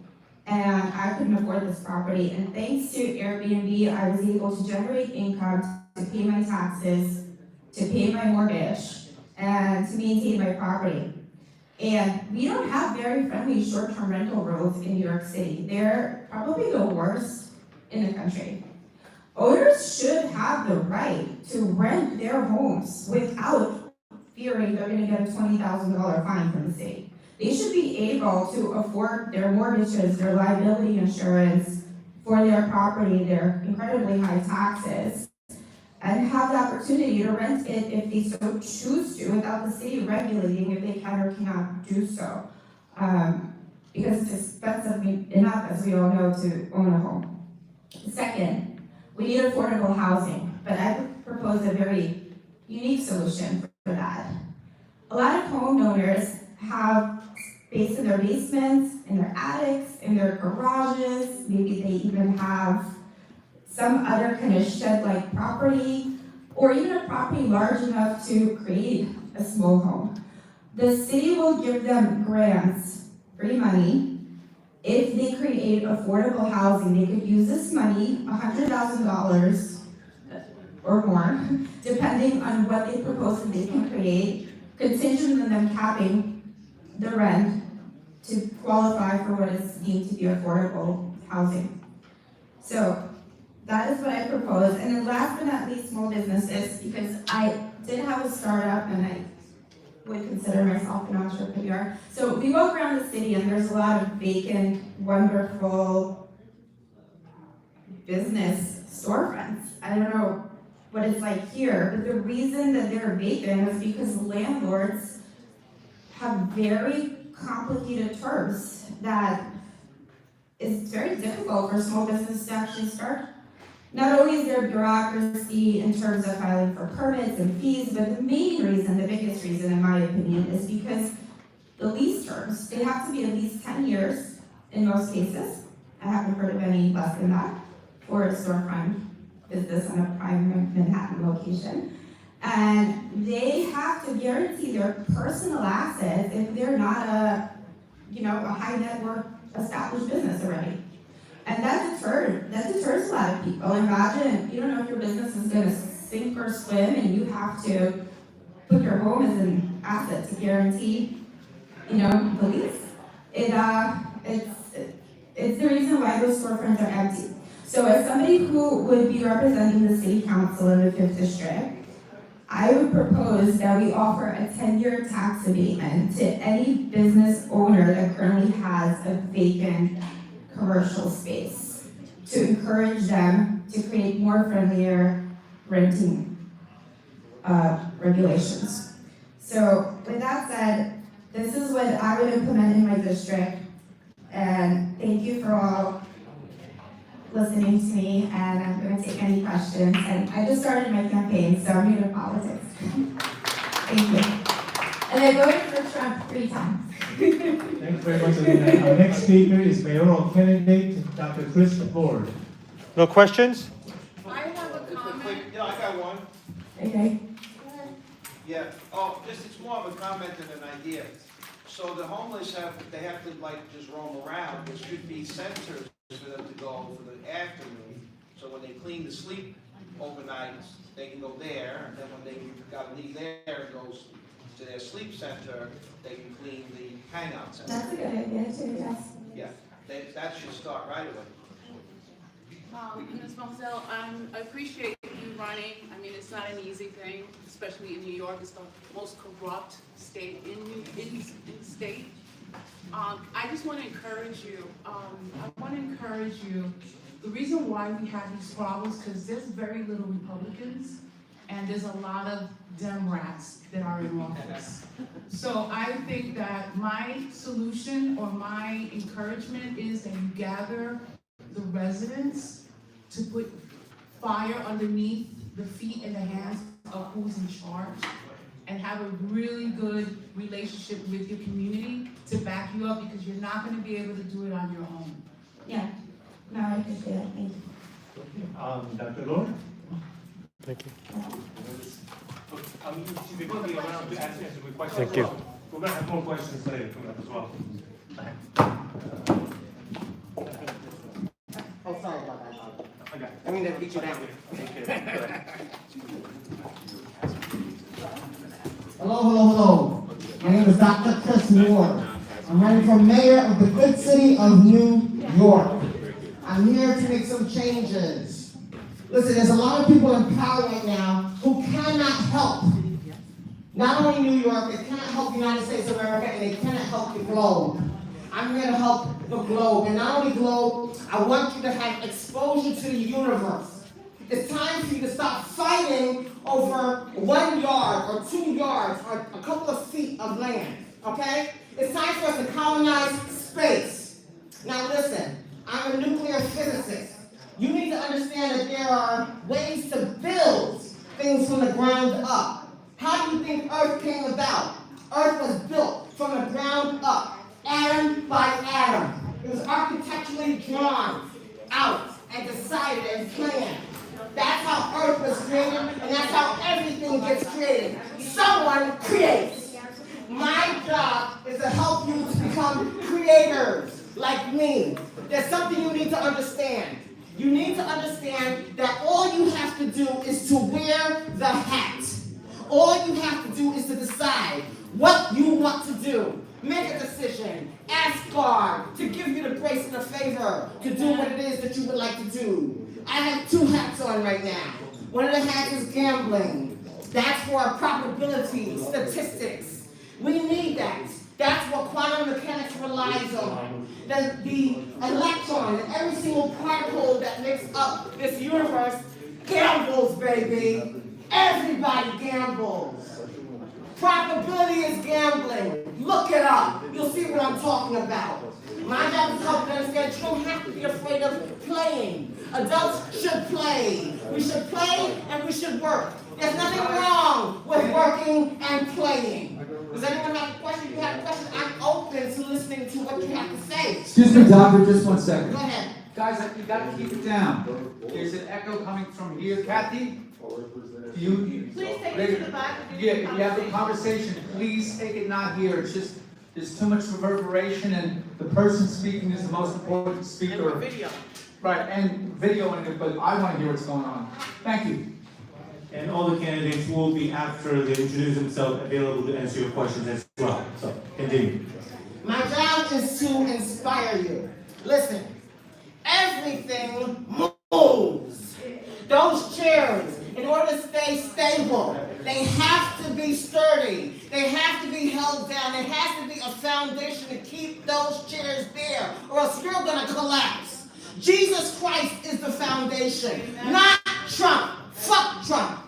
and I couldn't afford this property, and thanks to Airbnb, I was able to generate income to pay my taxes, to pay my mortgage, and to maintain my property. And we don't have very friendly short-term rental rules in New York City. They're probably the worst in the country. Owners should have the right to rent their homes without fearing they're gonna get a $20,000 fine from the city. They should be able to afford their mortgages, their liability insurance for their property, their incredibly high taxes. and have the opportunity to rent it if they so choose to, without the city regulating if they can or cannot do so. Because it's expensive enough, as we all know, to own a home. Second, we need affordable housing, but I propose a very unique solution for that. A lot of homeowners have space in their basements, in their attics, in their garages, maybe they even have some other kind of shed-like property, or even a property large enough to create a small home. The city will give them grants, free money, if they create affordable housing. They could use this money, $100,000 or more, depending on what they propose that they can create, contingent on them capping the rent to qualify for what is deemed to be affordable housing. So that is what I propose. And then last but not least, small businesses, because I did have a startup and I would consider myself an entrepreneur. So we walk around the city and there's a lot of vacant, wonderful business storefronts. I don't know what it's like here, but the reason that they're vacant is because landlords have very complicated terms that is very difficult for small business to actually start. Not only is there bureaucracy in terms of filing for permits and fees, but the main reason, the biggest reason in my opinion, is because the lease terms, they have to be at least 10 years in most cases. I haven't heard of any less than that for a storefront business on a prime Manhattan location. And they have to guarantee their personal assets if they're not a high net worth established business already. And that deters a lot of people. Imagine, you don't know if your business is gonna sink or swim and you have to put your home as an asset to guarantee, the lease. It's the reason why those storefronts are empty. So as somebody who would be representing the city council in the 5th district, I would propose that we offer a 10-year tax abatement to any business owner that currently has a vacant commercial space, to encourage them to create more friendlier renting regulations. So with that said, this is what I would implement in my district, and thank you for all listening to me, and I'm going to take any questions. And I just started my campaign, so I'm new to politics. Thank you. And I voted for Trump 3 times. Thanks very much, Alina. Our next speaker is mayoral candidate Dr. Kris Ford. No questions? I have a comment. Yeah, I got one. Okay. Yeah, it's more of a comment than an idea. So the homeless have to just roam around. There should be centers for them to go for the afternoon. So when they clean the sleep overnight, they can go there. And then when they got to leave there and goes to their sleep center, they can clean the hangout center. That's a good idea too, yes. Yeah, that should start right away. Ms. Bonsell, I appreciate you running. I mean, it's not an easy thing, especially in New York. It's the most corrupt state in the state. I just want to encourage you. The reason why we have these problems, because there's very little Republicans, and there's a lot of Democrats that are in office. So I think that my solution or my encouragement is that you gather the residents to put fire underneath the feet and the hands of who's in charge, and have a really good relationship with your community to back you up, because you're not going to be able to do it on your own. Yeah, no, I appreciate it, thank you. Dr. Lord? Thank you. We're going to be around to answer some questions. Thank you. We're going to have more questions later coming up as well. Oh, sorry about that. Okay. I mean, to beat you down. Hello. My name is Dr. Kris Ward. I'm running for mayor of the good city of New York. I'm here to make some changes. Listen, there's a lot of people in power right now who cannot help. Not only New York, they cannot help the United States of America, and they cannot help the globe. I'm here to help the globe, and not only globe, I want you to have exposure to the universe. It's time for you to stop fighting over 1 yard or 2 yards or a couple of feet of land, okay? It's time for us to colonize space. Now listen, I'm a nuclear physicist. You need to understand that there are ways to build things from the ground up. How do you think Earth came about? Earth was built from the ground up, atom by atom. It was architecturally drawn out and decided and planned. That's how Earth was created, and that's how everything gets created. Someone creates. My job is to help you to become creators like me. There's something you need to understand. You need to understand that all you have to do is to wear the hat. All you have to do is to decide what you want to do. Make a decision. Ask God to give you the grace and the favor to do what it is that you would like to do. I have 2 hats on right now. One of the hats is gambling. That's for probability, statistics. We need that. That's what quantum mechanics relies on. The electron and every single particle that makes up this universe gambles, baby. Everybody gambles. Probability is gambling. Look it up. You'll see what I'm talking about. My job is to help you understand you don't have to be afraid of playing. Adults should play. We should play and we should work. There's nothing wrong with working and playing. Does anyone have a question? If you have a question, I'm open to listening to what you have to say. Excuse me, doctor, just 1 second. Go ahead. Guys, you gotta keep it down. There's an echo coming from here. Kathy? Please take it to the back. Yeah, if you have the conversation, please take it not here. It's just, there's too much reverberation and the person speaking is the most important speaker. And video. Right, and video in it, but I wanna hear what's going on. Thank you. And all the candidates will be, after they introduce themselves, available to answer your questions as well. So, continue. My job is to inspire you. Listen, everything moves. Those chairs, in order to stay stable, they have to be sturdy. They have to be held down. There has to be a foundation to keep those chairs there, or else you're going to collapse. Jesus Christ is the foundation, not Trump. Fuck Trump.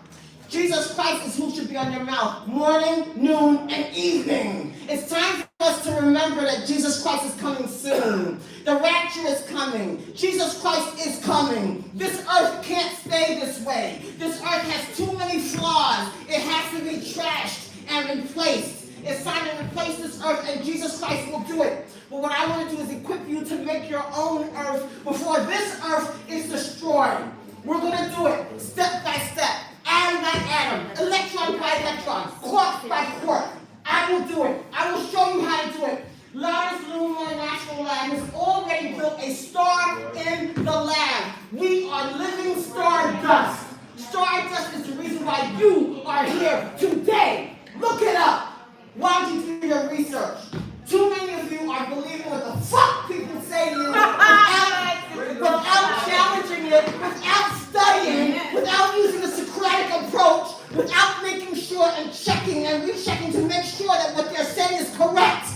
Jesus Christ is who should be on your mouth morning, noon, and evening. It's time for us to remember that Jesus Christ is coming soon. The rapture is coming. Jesus Christ is coming. This earth can't stay this way. This earth has too many flaws. It has to be trashed and replaced. It's time to replace this earth, and Jesus Christ will do it. But what I want to do is equip you to make your own earth before this earth is destroyed. We're going to do it step by step, atom by atom, electron by electron, quark by quark. I will do it. I will show you how to do it. LaRouche Lunar National Lab has already built a star in the lab. We are living stardust. Stardust is the reason why you are here today. Look it up. Why don't you do your research? Too many of you are believing what the fuck people say to you without challenging it, without studying, without using a Socratic approach, without making sure and checking and rechecking to make sure that what they're saying is correct.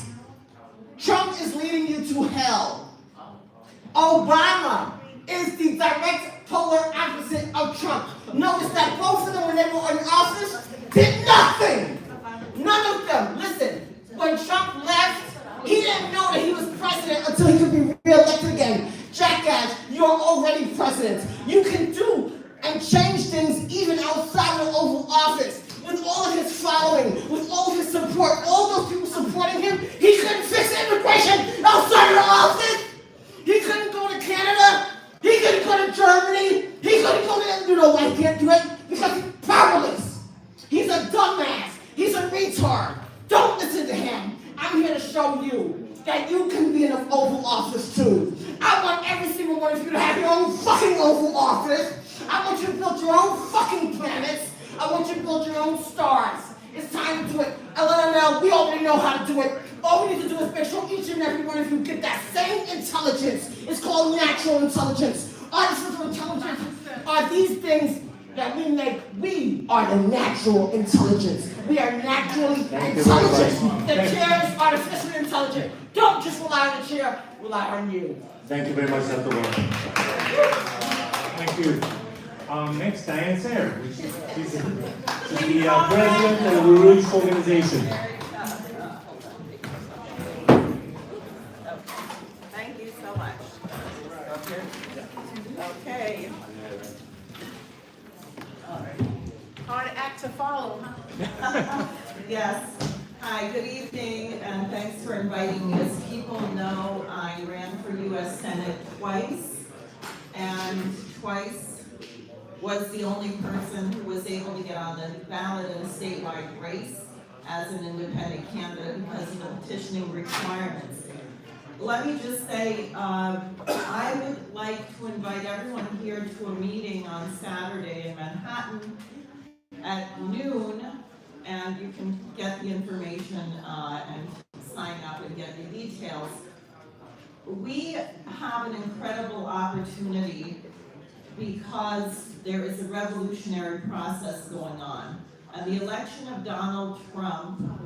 Trump is leading you to hell. Obama is the direct polar opposite of Trump. Notice that both of them, when they were in office, did nothing. None of them. Listen. When Trump left, he didn't know that he was president until he could be re-elected again. Jackass, you're already president. You can do and change things even outside of the Oval Office. With all of his following, with all of his support, all those people supporting him, he couldn't fix immigration outside of the office. He couldn't go to Canada. He couldn't go to Germany. He couldn't go to, you know why he can't do it? Because he's powerless. He's a dumbass. He's a retard. Don't listen to him. I'm here to show you that you can be in the Oval Office too. I want every single one of you to have your own fucking Oval Office. I want you to build your own fucking planets. I want you to build your own stars. It's time to do it. LNL, we already know how to do it. All we need to do is make sure each and every one of you get that same intelligence. It's called natural intelligence. Artificial intelligence are these things that we make. We are the natural intelligence. We are naturally intelligent. The chair is artificially intelligent. Don't just rely on the chair, rely on you. Thank you very much, Dr. Walden. Thank you. Next, Diane Sare. She's the president of the LaRouche organization. Thank you so much. Okay. Hard act to follow, huh? Yes. Hi, good evening, and thanks for inviting me. As people know, I ran for U.S. Senate twice, and twice was the only person who was able to get on the ballot in a statewide race as an independent candidate because of the petitioning requirements. Let me just say, I would like to invite everyone here to a meeting on Saturday in Manhattan at noon, and you can get the information and sign up and get the details. We have an incredible opportunity because there is a revolutionary process going on. And the election of Donald Trump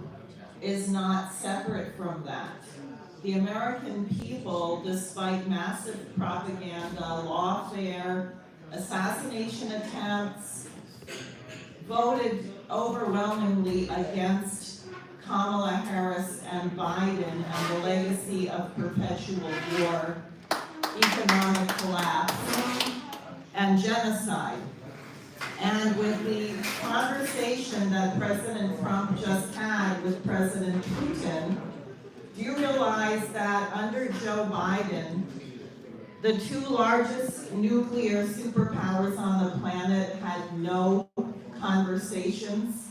is not separate from that. The American people, despite massive propaganda, lawfare, assassination attempts, voted overwhelmingly against Kamala Harris and Biden and the legacy of perpetual war, economic collapse, and genocide. And with the conversation that President Trump just had with President Putin, do you realize that under Joe Biden, the two largest nuclear superpowers on the planet had no conversations?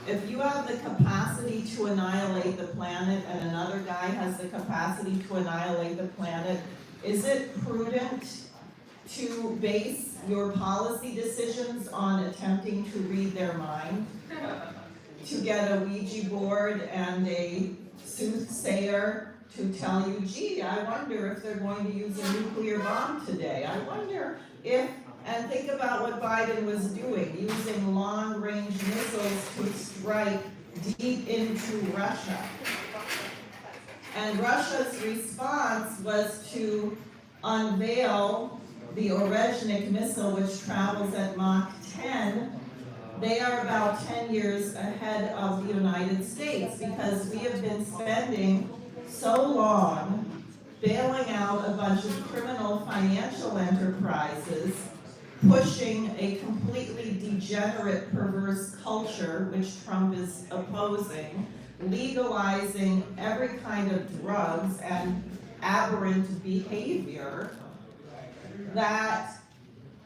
If you have the capacity to annihilate the planet and another guy has the capacity to annihilate the planet, is it prudent to base your policy decisions on attempting to read their mind? To get a Ouija board and a soothsayer to tell you, gee, I wonder if they're going to use a nuclear bomb today. I wonder if, and think about what Biden was doing, using long-range missiles to strike deep into Russia. And Russia's response was to unveil the Orezhnik missile, which travels at Mach 10. They are about 10 years ahead of the United States because we have been spending so long bailing out a bunch of criminal financial enterprises, pushing a completely degenerate, perverse culture, which Trump is opposing, legalizing every kind of drugs and aberrant behavior, that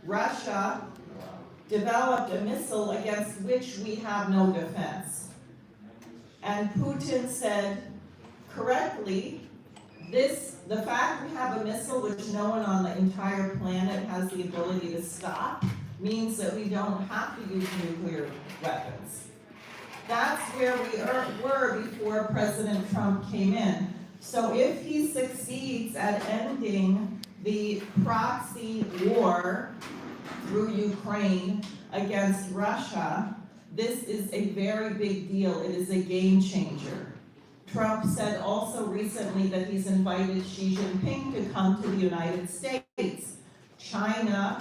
Russia developed a missile against which we have no defense. And Putin said correctly, the fact we have a missile which no one on the entire planet has the ability to stop means that we don't have to use nuclear weapons. That's where we were before President Trump came in. So if he succeeds at ending the proxy war through Ukraine against Russia, this is a very big deal. It is a game changer. Trump said also recently that he's invited Xi Jinping to come to the United States. China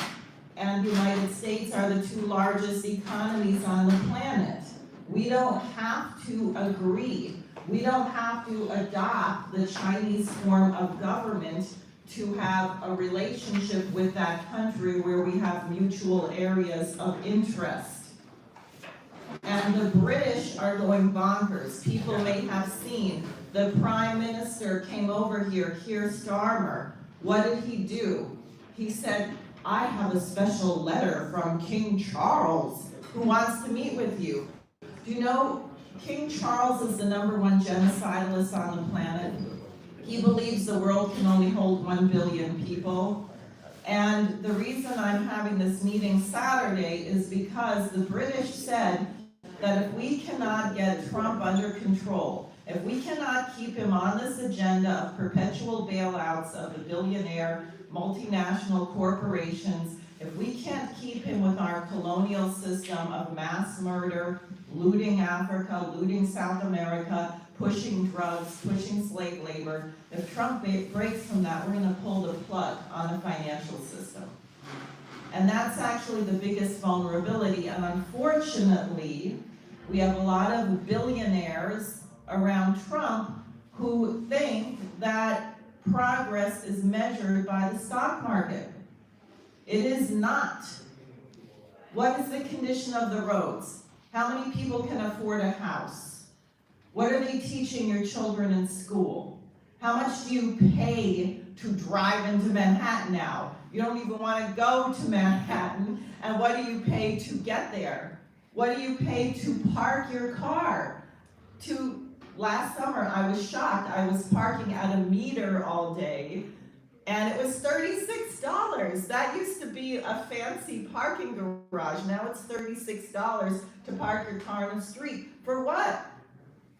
and the United States are the two largest economies on the planet. We don't have to agree. We don't have to adopt the Chinese form of government to have a relationship with that country where we have mutual areas of interest. And the British are going bonkers. People may have seen the Prime Minister came over here, Keir Starmer. What did he do? He said, I have a special letter from King Charles who wants to meet with you. Do you know King Charles is the #1 genocidalist on the planet? He believes the world can only hold 1 billion people. And the reason I'm having this meeting Saturday is because the British said that if we cannot get Trump under control, if we cannot keep him on this agenda of perpetual bailouts of the billionaire multinational corporations, if we can't keep him with our colonial system of mass murder, looting Africa, looting South America, pushing drugs, pushing slave labor, if Trump breaks from that, we're going to pull the plug on the financial system. And that's actually the biggest vulnerability. And unfortunately, we have a lot of billionaires around Trump who think that progress is measured by the stock market. It is not. What is the condition of the roads? How many people can afford a house? What are they teaching your children in school? How much do you pay to drive into Manhattan now? You don't even want to go to Manhattan. And what do you pay to get there? What do you pay to park your car? Last summer, I was shocked. I was parking at a meter all day, and it was $36. That used to be a fancy parking garage. Now it's $36 to park your car on the street. For what?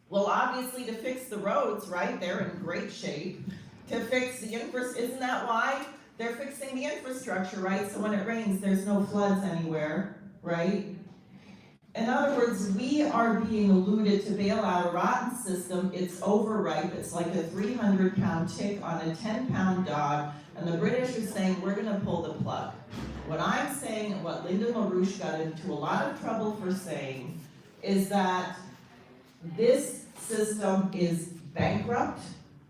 Well, obviously to fix the roads, right? They're in great shape. To fix the infrastructure, isn't that why? They're fixing the infrastructure, right? So when it rains, there's no floods anywhere, right? In other words, we are being alluded to bail out a rotten system. It's overripe. It's like a 300-pound tick on a 10-pound dog. And the British are saying, we're going to pull the plug. What I'm saying, and what LaRouche got into a lot of trouble for saying, is that this system is bankrupt.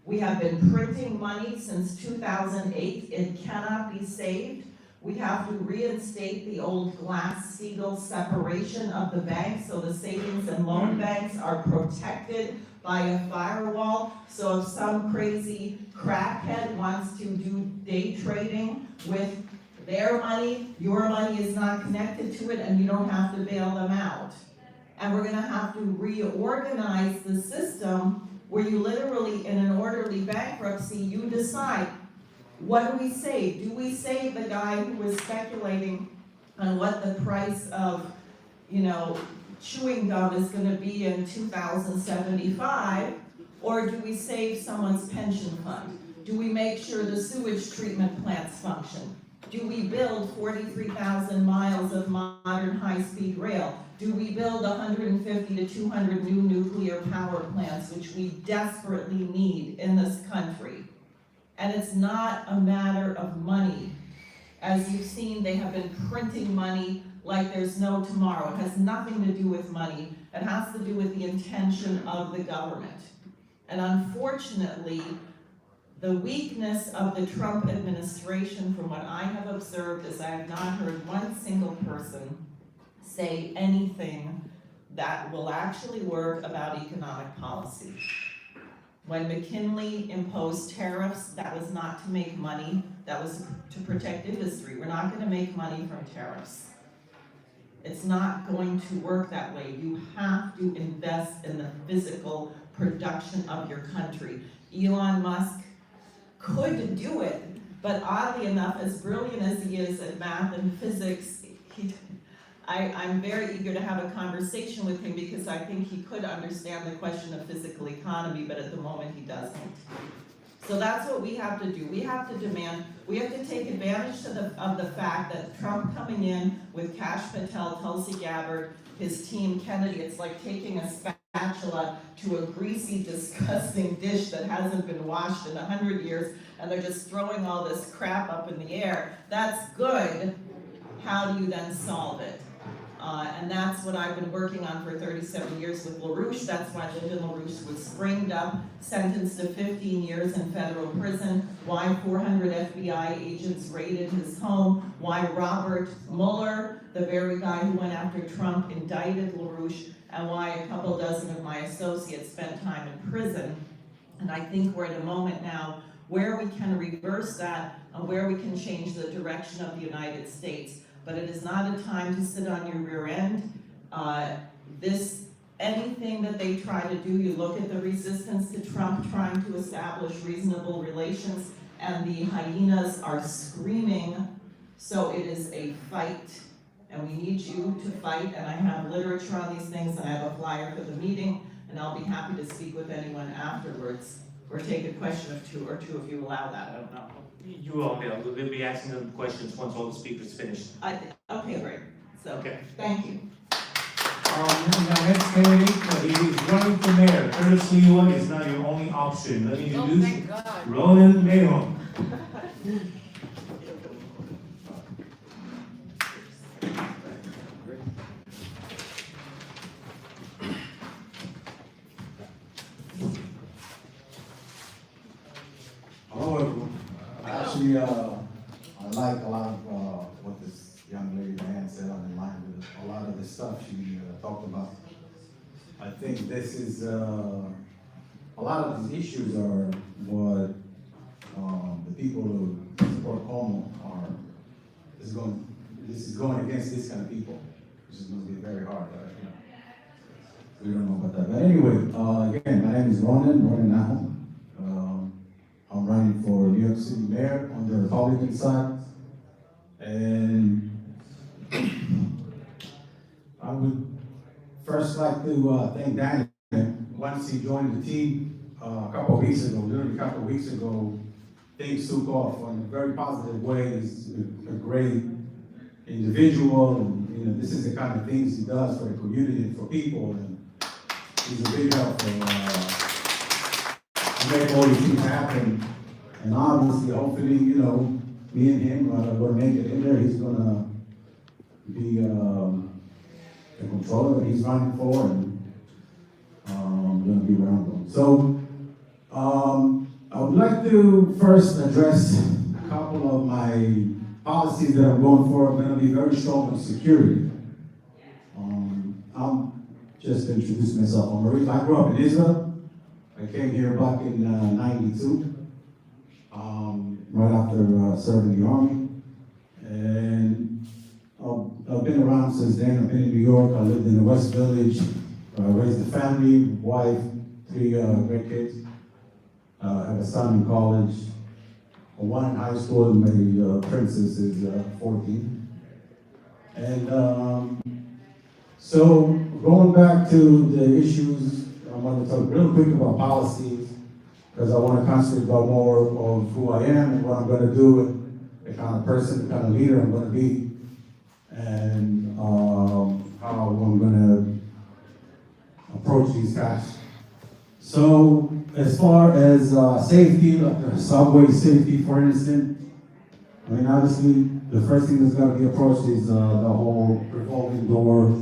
We have been printing money since 2008. It cannot be saved. We have to reinstate the old Glass-Steagall separation of the banks so the savings and loan banks are protected by a firewall. So if some crazy crackhead wants to do day trading with their money, your money is not connected to it and you don't have to bail them out. And we're gonna have to reorganize the system where you literally, in an orderly bankruptcy, you decide, what do we save? Do we save the guy who was speculating on what the price of, chewing gum is gonna be in 2075? Or do we save someone's pension fund? Do we make sure the sewage treatment plants function? Do we build 43,000 miles of modern high-speed rail? Do we build 150 to 200 new nuclear power plants, which we desperately need in this country? And it's not a matter of money. As you've seen, they have been printing money like there's no tomorrow. It has nothing to do with money. It has to do with the intention of the government. And unfortunately, the weakness of the Trump administration, from what I have observed, is I have not heard one single person say anything that will actually work about economic policy. When McKinley imposed tariffs, that was not to make money, that was to protect industry. We're not going to make money from tariffs. It's not going to work that way. You have to invest in the physical production of your country. Elon Musk could do it, but oddly enough, as brilliant as he is at math and physics, I'm very eager to have a conversation with him because I think he could understand the question of physical economy, but at the moment he doesn't. So that's what we have to do. We have to demand, we have to take advantage of the fact that Trump coming in with Kash Patel, Tulsi Gabbard, his team, Kennedy, it's like taking a spatula to a greasy, disgusting dish that hasn't been washed in 100 years, and they're just throwing all this crap up in the air. That's good. How do you then solve it? And that's what I've been working on for 37 years with LaRouche. That's why LaRouche was springed up, sentenced to 15 years in federal prison, why 400 FBI agents raided his home, why Robert Mueller, the very guy who went after Trump, indicted LaRouche, and why a couple dozen of my associates spent time in prison. And I think we're at a moment now where we can reverse that and where we can change the direction of the United States. But it is not a time to sit on your rear end. Anything that they try to do, you look at the resistance to Trump trying to establish reasonable relations, and the hyenas are screaming. So it is a fight, and we need you to fight. And I have literature on these things, and I have a flyer for the meeting, and I'll be happy to speak with anyone afterwards, or take a question of two, or two of you allow that, I don't know. You will be. We'll be asking them questions once all the speakers finish. Okay, great. So, okay. Thank you. Our next candidate, he is running for mayor. Curtis Lewa is not your only option. Let me introduce Ronen. Actually, I like a lot of what this young lady Diane said on the line with a lot of the stuff she talked about. I think this is, a lot of these issues are what the people who support Como are, this is going against this kind of people, which is going to be very hard. We don't know about that. But anyway, again, my name is Ronen Nahom. I'm running for New York City Mayor on the Republican side. And I would first like to thank Diane. Once he joined the team a couple of weeks ago, literally a couple of weeks ago, things took off in a very positive way. He's a great individual, and this is the kind of things he does for the community and for people. And he's a big help to make all these things happen. And obviously, hopefully, me and him are going to make it in there. He's going to be the controller that he's running for, and I'm going to be around him. So, I would like to first address a couple of my policies that I'm going for. I'm going to be very strong on security. I'm just to introduce myself. I grew up in Israel. I came here back in '92, right after serving the army. And I've been around since then. I've been in New York. I lived in the West Village. Raised a family, wife, 3 great kids. I have a son in college, one in high school, and my princess is 14. And so going back to the issues, I want to talk real quick about policies, because I want to concentrate about more of who I am and what I'm going to do, and the kind of person, the kind of leader I'm going to be, and how I'm going to approach these tasks. So as far as safety, like subway safety, for instance, I mean, obviously, the first thing that's got to be approached is the whole revolving door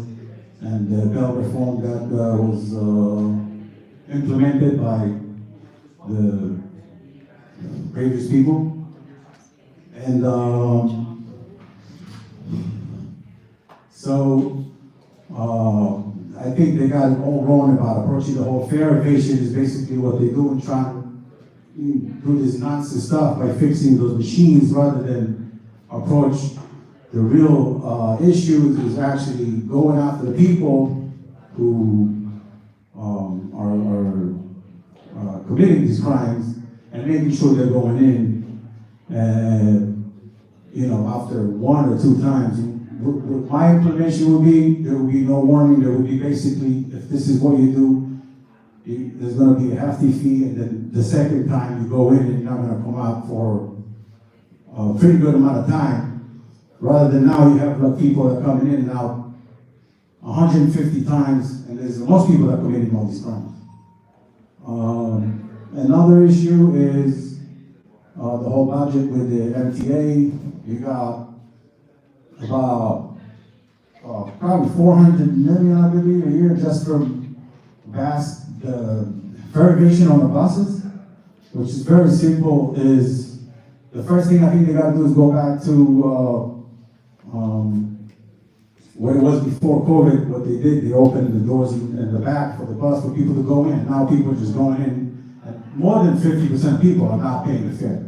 and the bell reform that was implemented by the previous people. And I think they got it all wrong about approaching the whole fare evasion is basically what they do and trying to do this nonsense stuff by fixing those machines rather than approach the real issues is actually going after the people who are committing these crimes and making sure they're going in, after 1 or 2 times. My implementation would be, there would be no warning, there would be basically, if this is what you do, there's going to be a hefty fee, and then the second time you go in and you're not going to come out for a pretty good amount of time, rather than now you have people that are coming in and out 150 times, and there's most people that are committing all these crimes. Another issue is the whole budget with the MTA. You got about probably 400 million, I believe, a year just from the variation on the buses, which is very simple. Is the first thing I think they got to do is go back to what it was before COVID. What they did, they opened the doors in the back for the bus for people to go in. Now people are just going in, and more than 50% of people are not paying the fare.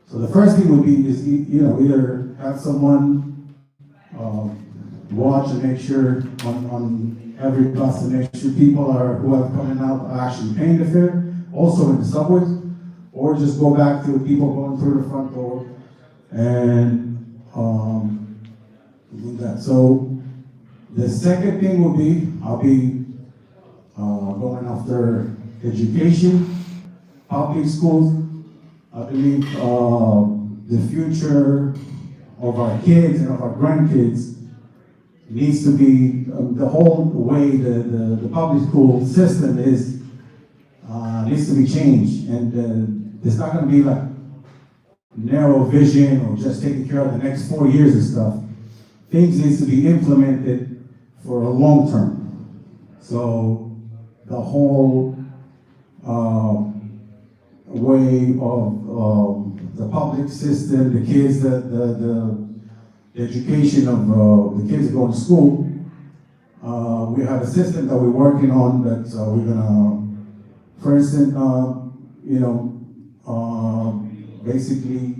So the first thing would be is either have someone watch and make sure on every bus to make sure people who are coming out are actually paying the fare, also in the subways, or just go back to people going through the front door and do that. So the second thing will be, I'll be going after education, public schools. I believe the future of our kids and of our grandkids needs to be the whole way the public school system is needs to be changed, and it's not going to be like narrow vision or just taking care of the next 4 years of stuff. Things needs to be implemented for a long term. So the whole way of the public system, the kids, the education of the kids that go to school. We have a system that we're working on that we're gonna, for instance, basically,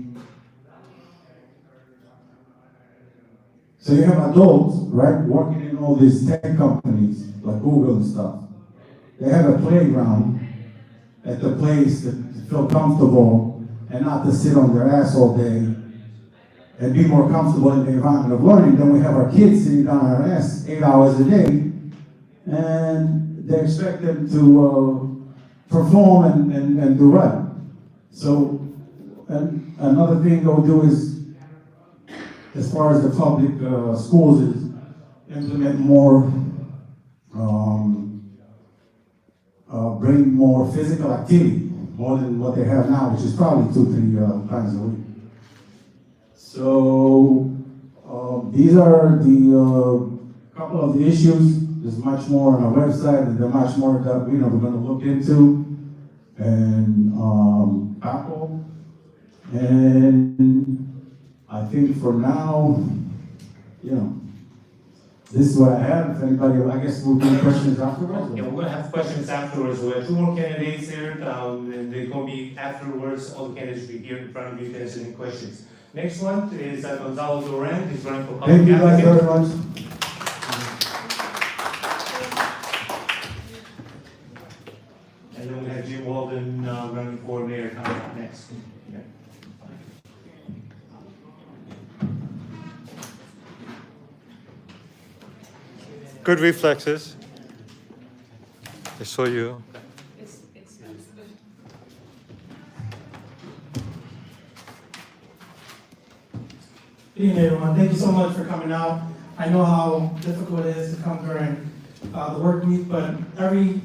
so you have adults, right, working in all these tech companies like Google and stuff. They have a playground at the place that feel comfortable and not to sit on their ass all day and be more comfortable in the environment of learning. Then we have our kids sitting down on our ass 8 hours a day, and they expect them to perform and do right. So, and another thing they'll do is, as far as the public schools, is implement more, bring more physical activity, more than what they have now, which is probably 2-3 times a week. So these are the couple of the issues. There's much more on our website, and there's much more that we're going to look into and tackle. And I think for now, this is what I have. If anybody, I guess we'll do questions afterwards. Yeah, we're going to have questions afterwards. We have 2 more candidates here, and they're going to be afterwards. All the candidates will be here in front of you to answer any questions. Next one is Gonzalo Duran. He's running for public Thank you guys very much. And then we have Walden running for mayor next. Yeah. Good reflexes. I saw you. Good evening, everyone. Thank you so much for coming out. I know how difficult it is to come during the work week, but every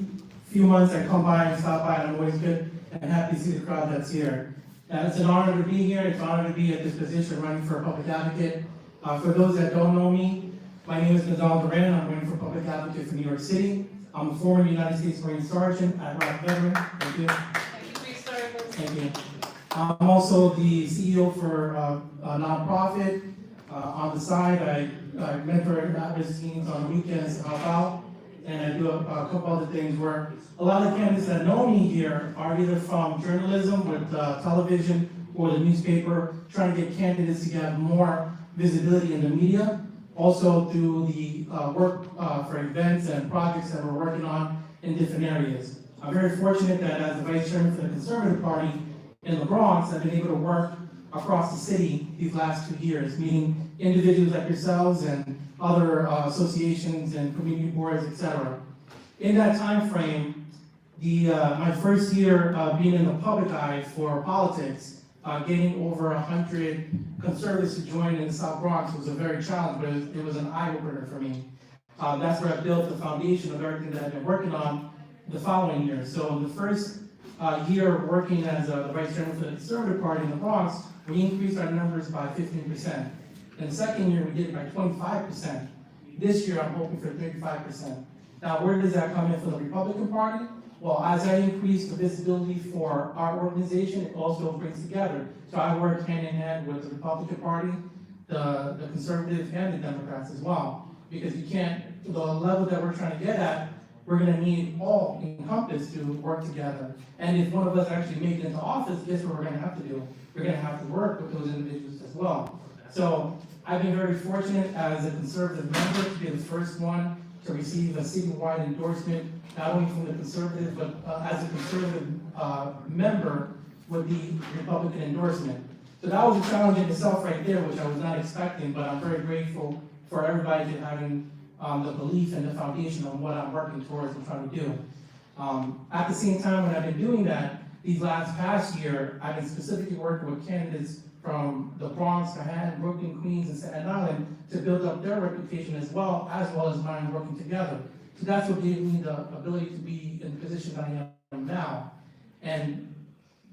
few months I come by and stop by, and I'm always good and happy to see the crowd that's here. It's an honor to be here. It's an honor to be at this position running for a public advocate. For those that don't know me, my name is Gonzalo Duran. I'm running for public advocate for New York City. I'm a former United States Marine Sergeant at Rock Veteran. Thank you. Thank you. I'm also the CEO for a nonprofit. On the side, I mentor at-risk teens on weekends to help out, and I do a couple other things where a lot of the candidates that know me here are either from journalism with television or the newspaper, trying to get candidates to get more visibility in the media. Also through the work for events and projects that we're working on in different areas. I'm very fortunate that as the Vice Chairman for the Conservative Party in the Bronx, I've been able to work across the city these last 2 years, meeting individuals like yourselves and other associations and community boards, etc. In that time frame, my first year being in the public eye for politics, getting over 100 conservatives to join in the South Bronx was a very challenge, but it was an eye-opener for me. That's where I built the foundation of everything that I've been working on the following year. So in the first year working as the Vice Chairman for the Conservative Party in the Bronx, we increased our numbers by 15%. In the second year, we did it by 25%. This year, I'm hoping for 35%. Now, where does that come in for the Republican Party? Well, as I increase the visibility for our organization, it also brings together. So I work hand in hand with the Republican Party, the Conservatives, and the Democrats as well. Because you can't, the level that we're trying to get at, we're going to need all encompassed to work together. And if one of us actually make it into office, guess what we're going to have to do? We're going to have to work with those individuals as well. So I've been very fortunate as a conservative member to be the first one to receive a citywide endorsement, not only from the conservative, but as a conservative member with the Republican endorsement. So that was a challenge in itself right there, which I was not expecting, but I'm very grateful for everybody to having the belief and the foundation on what I'm working towards and trying to do. At the same time, when I've been doing that, these past year, I've been specifically working with candidates from the Bronx, Manhattan, Brooklyn, Queens, and Staten Island to build up their reputation as well as mine working together. So that's what gave me the ability to be in the position that I am now. And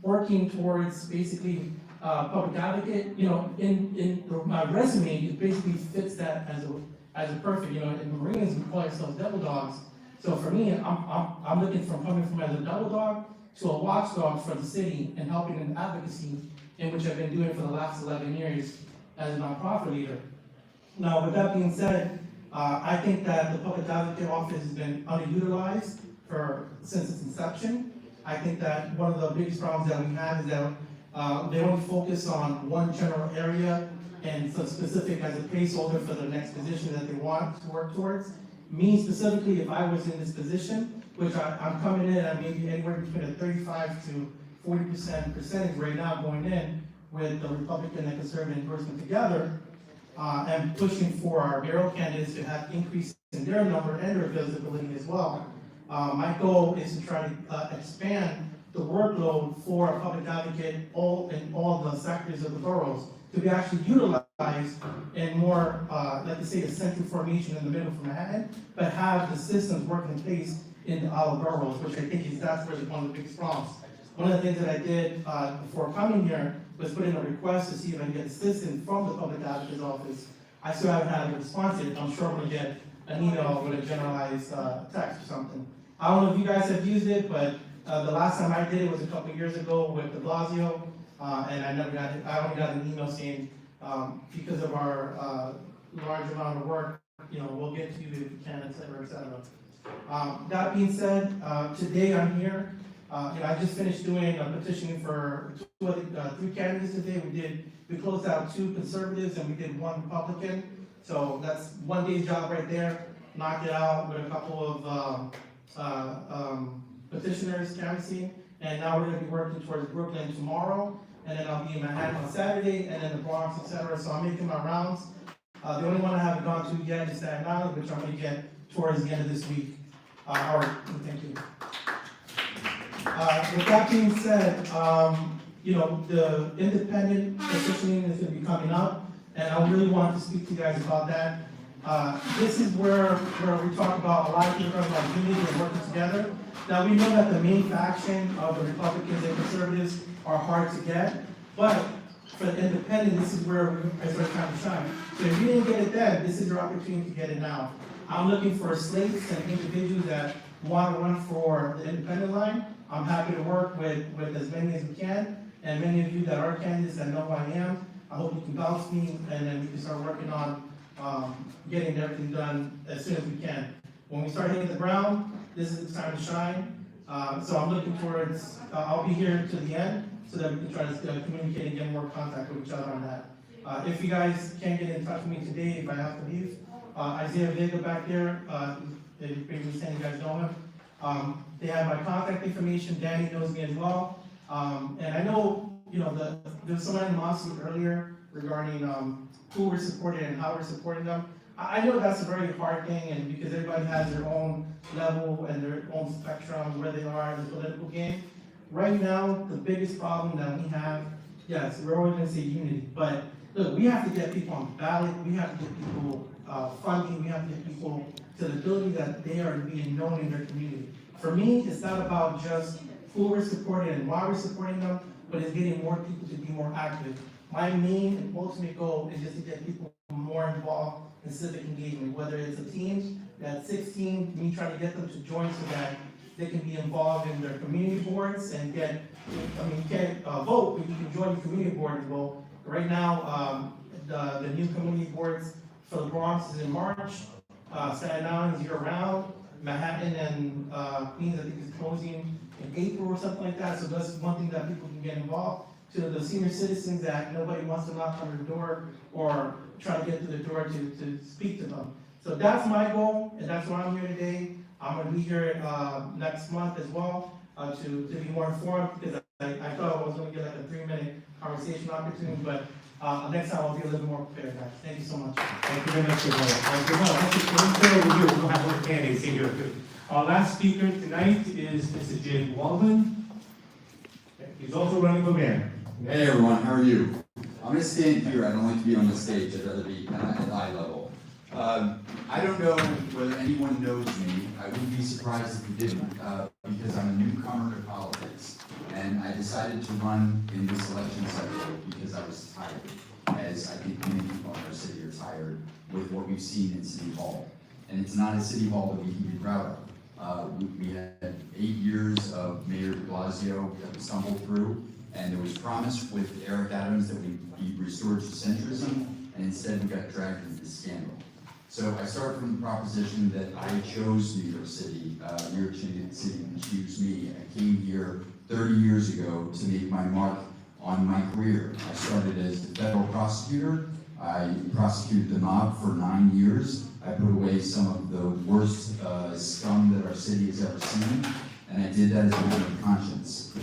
working towards basically public advocate, in my resume, it basically fits that as a perfect, in the Marines, we call ourselves devil dogs. So for me, I'm looking from coming from as a devil dog to a watchdog for the city and helping in advocacy in which I've been doing for the last 11 years as a nonprofit leader. Now, with that being said, I think that the public advocate office has been underutilized since its inception. I think that one of the biggest problems that we have is that they only focus on one general area and so specific as a placeholder for the next position that they want to work towards. Me specifically, if I was in this position, which I'm coming in at maybe anywhere between a 35 to 40% percentage right now going in with the Republican and Conservative endorsement together, and pushing for our mayoral candidates to have increase in their number and their visibility as well. My goal is to try to expand the workload for a public advocate in all the sectors of the boroughs to be actually utilized in more, like I say, a central formation in the middle of Manhattan, but have the systems working in place in our boroughs, which I think that's really one of the biggest problems. One of the things that I did before coming here was put in a request to see if I can get assistance from the public advocate's office. I still haven't had a response yet. I'm sure I'm gonna get an email with a generalized text or something. I don't know if you guys have used it, but the last time I did it was a couple of years ago with de Blasio, and I only got an email saying, because of our large amount of work, we'll get to you if we can, et cetera, et cetera. That being said, today I'm here. I just finished doing a petitioning for 3 candidates today. We closed out 2 conservatives and we did 1 Republican. So that's 1 day's job right there. Knocked it out with a couple of petitioners canvassing. And now we're gonna be working towards Brooklyn tomorrow. And then I'll be in Manhattan on Saturday and then the Bronx, et cetera. So I'm making my rounds. The only one I haven't gone to yet is Staten Island, which I'm gonna get towards the end of this week. All right, thank you. With that being said, the independent petitioning is going to be coming up, and I really want to speak to you guys about that. This is where we talk about a lot of things about unity and working together. Now, we know that the main faction of the Republicans and Conservatives are hard to get, but for the independent, this is where it's our time to shine. So if you didn't get it then, this is your opportunity to get it now. I'm looking for slates and individuals that want to run for the independent line. I'm happy to work with as many as we can, and many of you that are candidates that know who I am, I hope you can bounce me, and then we can start working on getting everything done as soon as we can. When we start hitting the ground, this is the time to shine. So I'm looking towards, I'll be here to the end, so that we can try to communicate and get more contact with each other on that. If you guys can't get in touch with me today, if I have to leave, Isaiah Vega back there, if previously you guys know him. They have my contact information. Danny knows me as well. And I know, there was someone in Mossy earlier regarding who we're supporting and how we're supporting them. I know that's a very hard thing, and because everybody has their own level and their own spectrum where they are in the political game. Right now, the biggest problem that we have, yes, we're always going to say unity, but look, we have to get people on the ballot. We have to get people funding. We have to get people to the ability that they are being known in their community. For me, it's not about just who we're supporting and why we're supporting them, but it's getting more people to be more active. My main and ultimate goal is just to get people more involved in civic engagement, whether it's a team that's 16, me trying to get them to join so that they can be involved in their community boards and you can't vote, but you can join the community board and vote. Right now, the new community boards for the Bronx is in March. Staten Island is year-round. Manhattan and Queens, I think, is closing in April or something like that. So that's one thing that people can get involved. To the senior citizens that nobody wants to knock on their door or try to get to the door to speak to them. So that's my goal, and that's why I'm here today. I'm going to be here next month as well to be more informed, because I thought I was going to get like a 3-minute conversation opportunity, but next time I'll be a little more prepared, guys. Thank you so much. Thank you very much, We'll have one candidate here too. Our last speaker tonight is Mr. Walden. He's also running for mayor. Hey everyone, how are you? I'm going to stand here. I don't like to be on the stage. I'd rather be kind of at eye level. I don't know whether anyone knows me. I wouldn't be surprised if you didn't, because I'm a newcomer to politics. And I decided to run in this election cycle because I was tired, as I think many people in our city are tired with what we've seen in City Hall. And it's not a City Hall that we can be proud of. We had 8 years of Mayor de Blasio that we stumbled through, And there was promise with Eric Adams that we'd be restored to centrism, and instead we got dragged into this scandal. So I start from the proposition that I chose New York City. New York City didn't choose me. I came here 30 years ago to make my mark on my career. I started as the federal prosecutor. I prosecuted the mob for 9 years. I put away some of the worst scum that our city has ever seen, and I did that as a matter of conscience.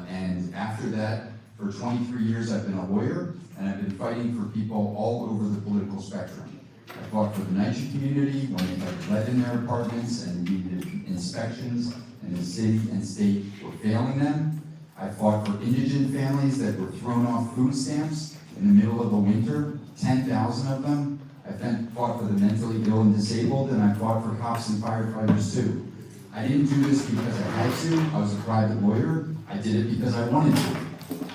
And after that, for 23 years, I've been a lawyer, and I've been fighting for people all over the political spectrum. I fought for the NYCHA community when they had lead in their apartments and needed inspections, and the city and state were failing them. I fought for indigent families that were thrown off food stamps in the middle of the winter, 10,000 of them. I fought for the mentally ill and disabled, and I fought for cops and firefighters too. I didn't do this because I had to. I was a private lawyer. I did it because I wanted to.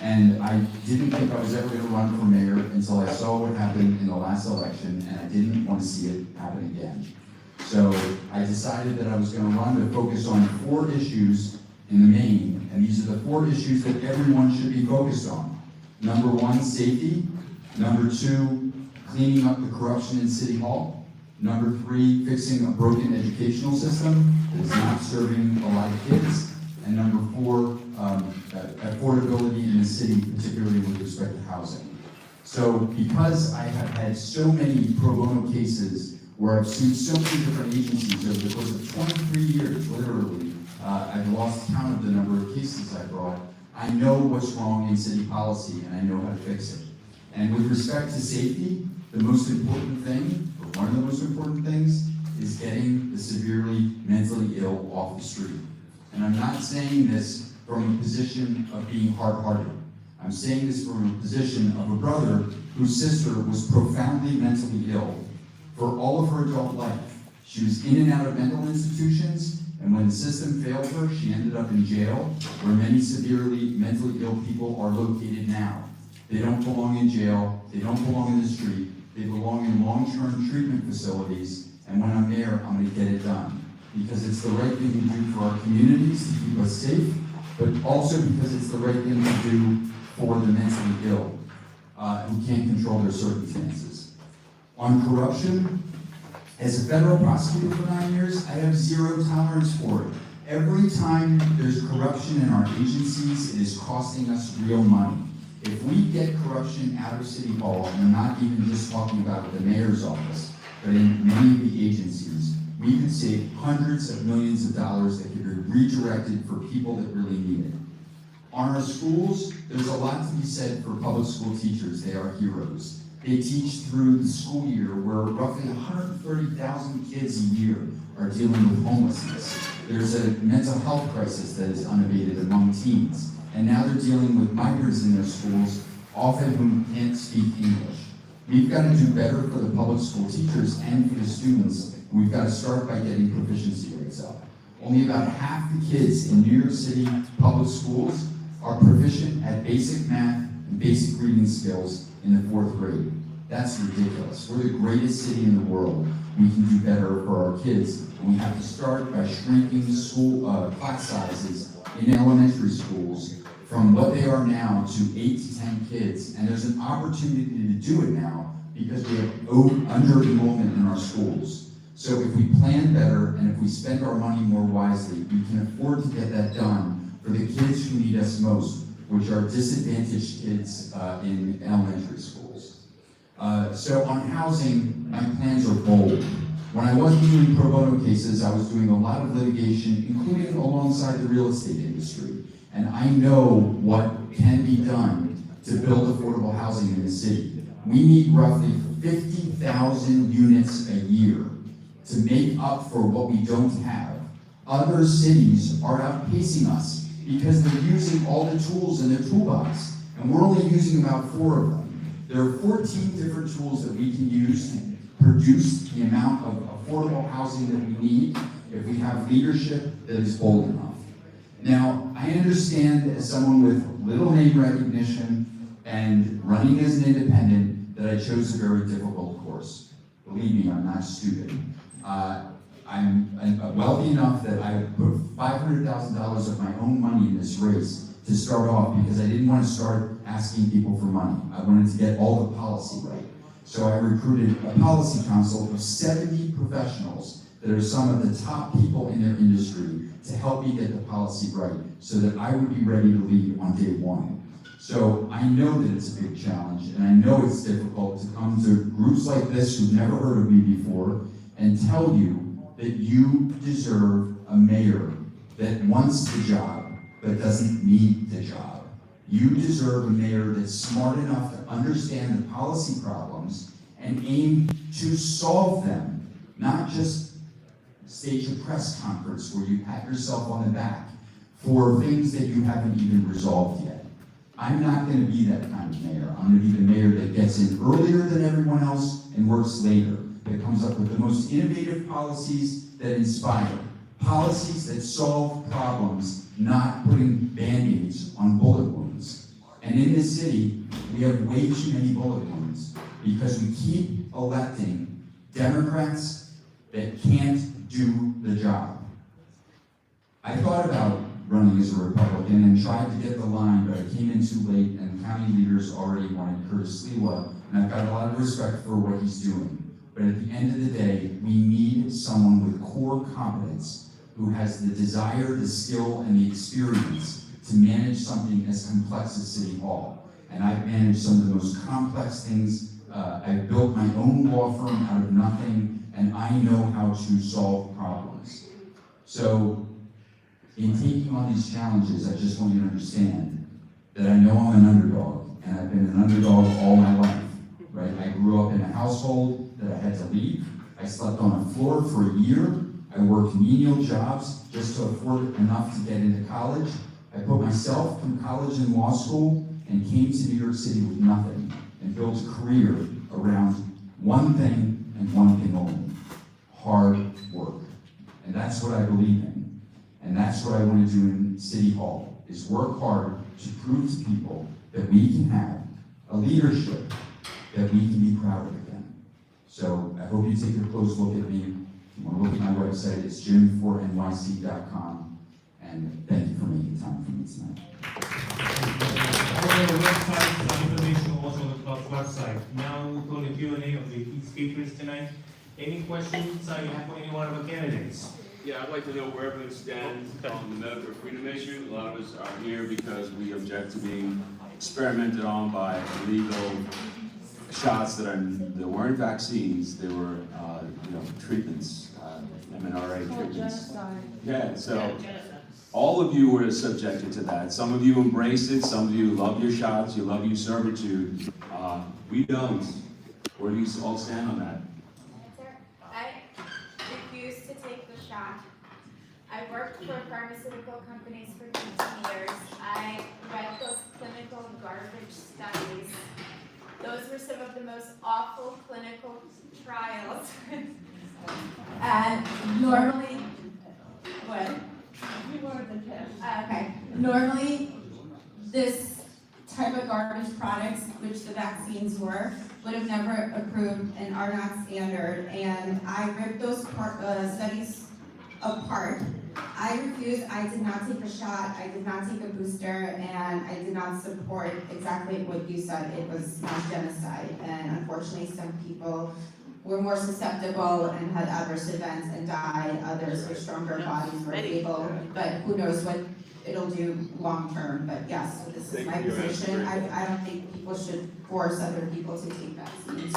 And I didn't think I was ever going to run for mayor until I saw what happened in the last election, and I didn't want to see it happen again. So I decided that I was going to run to focus on 4 issues in the main, and these are the 4 issues that everyone should be focused on. Number 1, safety. Number 2, cleaning up the corruption in City Hall. Number 3, fixing a broken educational system that is not serving a lot of kids. And number 4, affordability in the city, particularly with respect to housing. So because I have had so many pro bono cases where I've sued so many different agencies over the course of 23 years, literally, I've lost count of the number of cases I brought. I know what's wrong in city policy, and I know how to fix it. And with respect to safety, the most important thing, or one of the most important things, is getting the severely mentally ill off the street. And I'm not saying this from a position of being hard-hearted. I'm saying this from a position of a brother whose sister was profoundly mentally ill for all of her adult life. She was in and out of mental institutions, and when the system failed her, she ended up in jail, where many severely mentally ill people are located now. They don't belong in jail, they don't belong in the street, they belong in long-term treatment facilities, and when I'm there, I'm gonna get it done. Because it's the right thing to do for our communities to keep us safe, but also because it's the right thing to do for the mentally ill who can't control their circumstances. On corruption, as a federal prosecutor for 9 years, I have 0 tolerance for it. Every time there's corruption in our agencies, it is costing us real money. If we get corruption out of City Hall, and I'm not even just talking about the mayor's office, but in many of the agencies, we could save hundreds of millions of dollars that could be redirected for people that really need it. On our schools, there's a lot to be said for public school teachers. They are heroes. They teach through the school year where roughly 130,000 kids a year are dealing with homelessness. There's a mental health crisis that is unabated among teens. And now they're dealing with migrants in their schools, often who can't speak English. We've got to do better for the public school teachers and for the students. We've got to start by getting proficiency rates up. Only about half the kids in New York City public schools are proficient at basic math and basic reading skills in the 4th grade. That's ridiculous. We're the greatest city in the world. We can do better for our kids, and we have to start by shrinking school class sizes in elementary schools from what they are now to 8 to 10 kids. And there's an opportunity to do it now because we have under-enrollment in our schools. So if we plan better and if we spend our money more wisely, we can afford to get that done for the kids who need us most, which are disadvantaged kids in elementary schools. So on housing, my plans are bold. When I wasn't doing pro bono cases, I was doing a lot of litigation, including alongside the real estate industry. And I know what can be done to build affordable housing in the city. We need roughly 50,000 units a year to make up for what we don't have. Other cities are outpacing us because they're using all the tools in their toolbox, and we're only using about 4 of them. There are 14 different tools that we can use to produce the amount of affordable housing that we need if we have leadership that is bold enough. Now, I understand as someone with little name recognition and running as an independent that I chose a very difficult course. Believe me, I'm not stupid. I'm wealthy enough that I put $500,000 of my own money in this race to start off because I didn't want to start asking people for money. I wanted to get all the policy right. So I recruited a policy council of 70 professionals that are some of the top people in their industry to help me get the policy right so that I would be ready to lead on day one. So I know that it's a big challenge, and I know it's difficult to come to groups like this who've never heard of me before and tell you that you deserve a mayor that wants the job but doesn't need the job. You deserve a mayor that's smart enough to understand the policy problems and aim to solve them, not just stage a press conference where you pat yourself on the back for things that you haven't even resolved yet. I'm not going to be that kind of mayor. I'm going to be the mayor that gets in earlier than everyone else and works later, that comes up with the most innovative policies that inspire, policies that solve problems, not putting Band-Aids on bullet wounds. And in this city, we have way too many bullet wounds because we keep electing Democrats that can't do the job. I thought about running as a Republican and tried to get the line, but I came in too late and county leaders already wanted Curtis Lewa, and I've got a lot of respect for what he's doing. But at the end of the day, we need someone with core competence who has the desire, the skill, and the experience to manage something as complex as City Hall. And I've managed some of the most complex things. I've built my own law firm out of nothing, and I know how to solve problems. So, in taking on these challenges, I just want you to understand that I know I'm an underdog, and I've been an underdog all my life, right? I grew up in a household that I had to leave. I slept on a floor for a year. I worked menial jobs just to afford enough to get into college. I put myself through college and law school and came to New York City with nothing and built a career around one thing and one thing only: hard work. And that's what I believe in. And that's what I want to do in City Hall, is work hard to prove to people that we can have a leadership that we can be proud of again. So I hope you take a close look at me. If you want to look at my website, it's jim4nyc.com. And thank you for making time for me tonight. Our website, information also on the club's website. Now we'll go to Q&A of the key speakers tonight. Any questions you have for any one of the candidates? Yeah, I'd like to know where everyone stands on the medical freedom issue. A lot of us are here because we object to being experimented on by illegal shots that weren't vaccines. They were, treatments, MNRA treatments. Yeah, so all of you were subjected to that. Some of you embrace it. Some of you love your shots. You love your servitude. We don't. Where do you all stand on that? I worked for pharmaceutical companies for 15 years. I read those clinical garbage studies. Those were some of the most awful clinical trials. And normally, what? You wanted the test. Okay. Normally, this type of garbage products, which the vaccines were, would have never approved and are not standard. And I ripped those studies apart. I refused. I did not take a shot. I did not take a booster, and I did not support exactly what you said. It was mass genocide, and unfortunately, some people were more susceptible and had adverse events and died. Others with stronger bodies were able, but who knows what it'll do long term. But yes, this is my position. I don't think people should force other people to take vaccines.